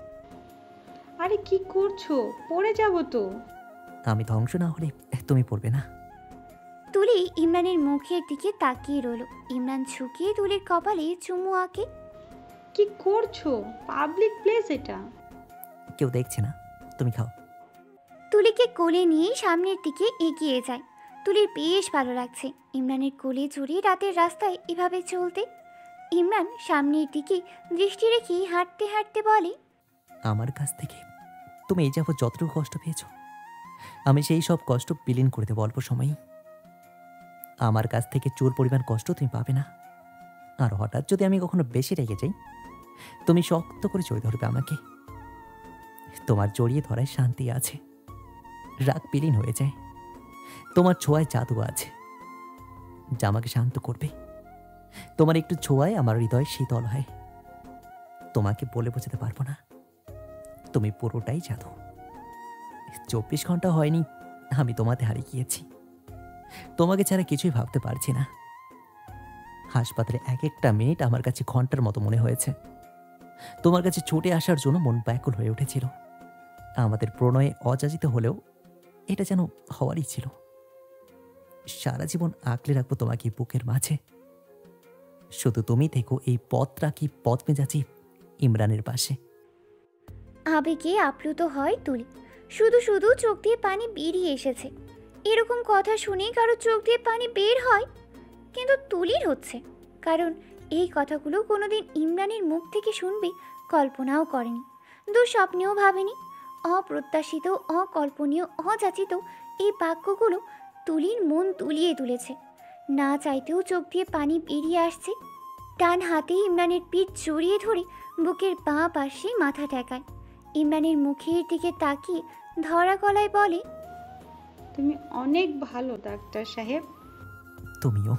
আরে কি করছো? পড়ে যাব তো। আমি ধ্বংস না হলে তুমি পড়বে না। তুলি ইমরানের মুখের দিকে তাকিয়ে রইল। ইমরান ঝুঁকিয়ে তুলির কপালে চুমু আঁকে। কি করছো? পাবলিক প্লেস এটা। কেউ দেখছে না, তুমি খাও। তুলিকে কোলে নিয়ে সামনের দিকে এগিয়ে যায়। তুলির বেশ ভালো লাগছে ইমরানের কোলে জড়িয়ে রাতের রাস্তায় এভাবে চলতে। ইমরান সামনের দিকে দৃষ্টি রেখে হাঁটতে হাঁটতে বলে, আমার কাছ থেকে তুমি এই যাবৎ যতটুকু কষ্ট পেয়েছো, আমি সেই সব কষ্ট বিলীন করে দেবো অল্প সময়ই। আমার কাছ থেকে চোর পরিমাণ কষ্ট তুমি পাবে না। আর হঠাৎ যদি আমি কখনো বেশি রেগে যাই, তুমি শক্ত করে জড়িয়ে ধরবে আমাকে। তোমার জড়িয়ে ধরায় শান্তি আছে, রাগ বিলীন হয়ে যায়। তোমার ছোঁয়ায় জাদু আছে যা আমাকে শান্ত করবে। তোমার একটু ছোঁয়ায় আমার হৃদয় শীতল হয়। তোমাকে বলে বোঝাতে পারবো না, তুমি পুরোটাই জাদু। 24 ঘন্টা হয়নি আমি তোমাতে হারিয়ে গিয়েছি। তোমাকে ছাড়া কিছুই ভাবতে পারছি না। হাসপাতালে এক একটা মিনিট আমার কাছে ঘন্টার মতো মনে হয়েছে। তোমার কাছে ছুটে আসার জন্য মন ব্যাকুল হয়ে উঠেছিল। আমাদের প্রণয়ে অযাচিত হলেও এটা যেন হওয়ারই ছিল। সারা জীবন আঁকলে রাখবো তোমাকে বুকের মাঝে। শুধু তুমি থেকো এই পথ রাখি পথ মেজাজি ইমরানের পাশে। আবেগে আপ্লুত হয় তুলি। শুধু শুধু চোখ দিয়ে পানি বেরিয়ে এসেছে। এরকম কথা শুনেই কারো চোখ দিয়ে পানি বের হয়, কিন্তু তুলির হচ্ছে। কারণ এই কথাগুলো কোনোদিন ইমরানের মুখ থেকে শুনবে কল্পনাও করেনি, দুঃস্বপ্নেও ভাবেনি। অপ্রত্যাশিত, অকল্পনীয়, অযাচিত এই বাক্যগুলো তুলির মন তুলিয়ে তুলেছে। না চাইতেও চোখ দিয়ে পানি বেরিয়ে আসছে। ডান হাতে ইমরানের পিঠ জড়িয়ে ধরে বুকের বাঁ পাশে মাথা ঠেকায়। ইমরানের মুখের দিকে তাকিয়ে ধরা গলায় বলে, তুমি অনেক ভালো ডাক্তার সাহেব। তুমিও।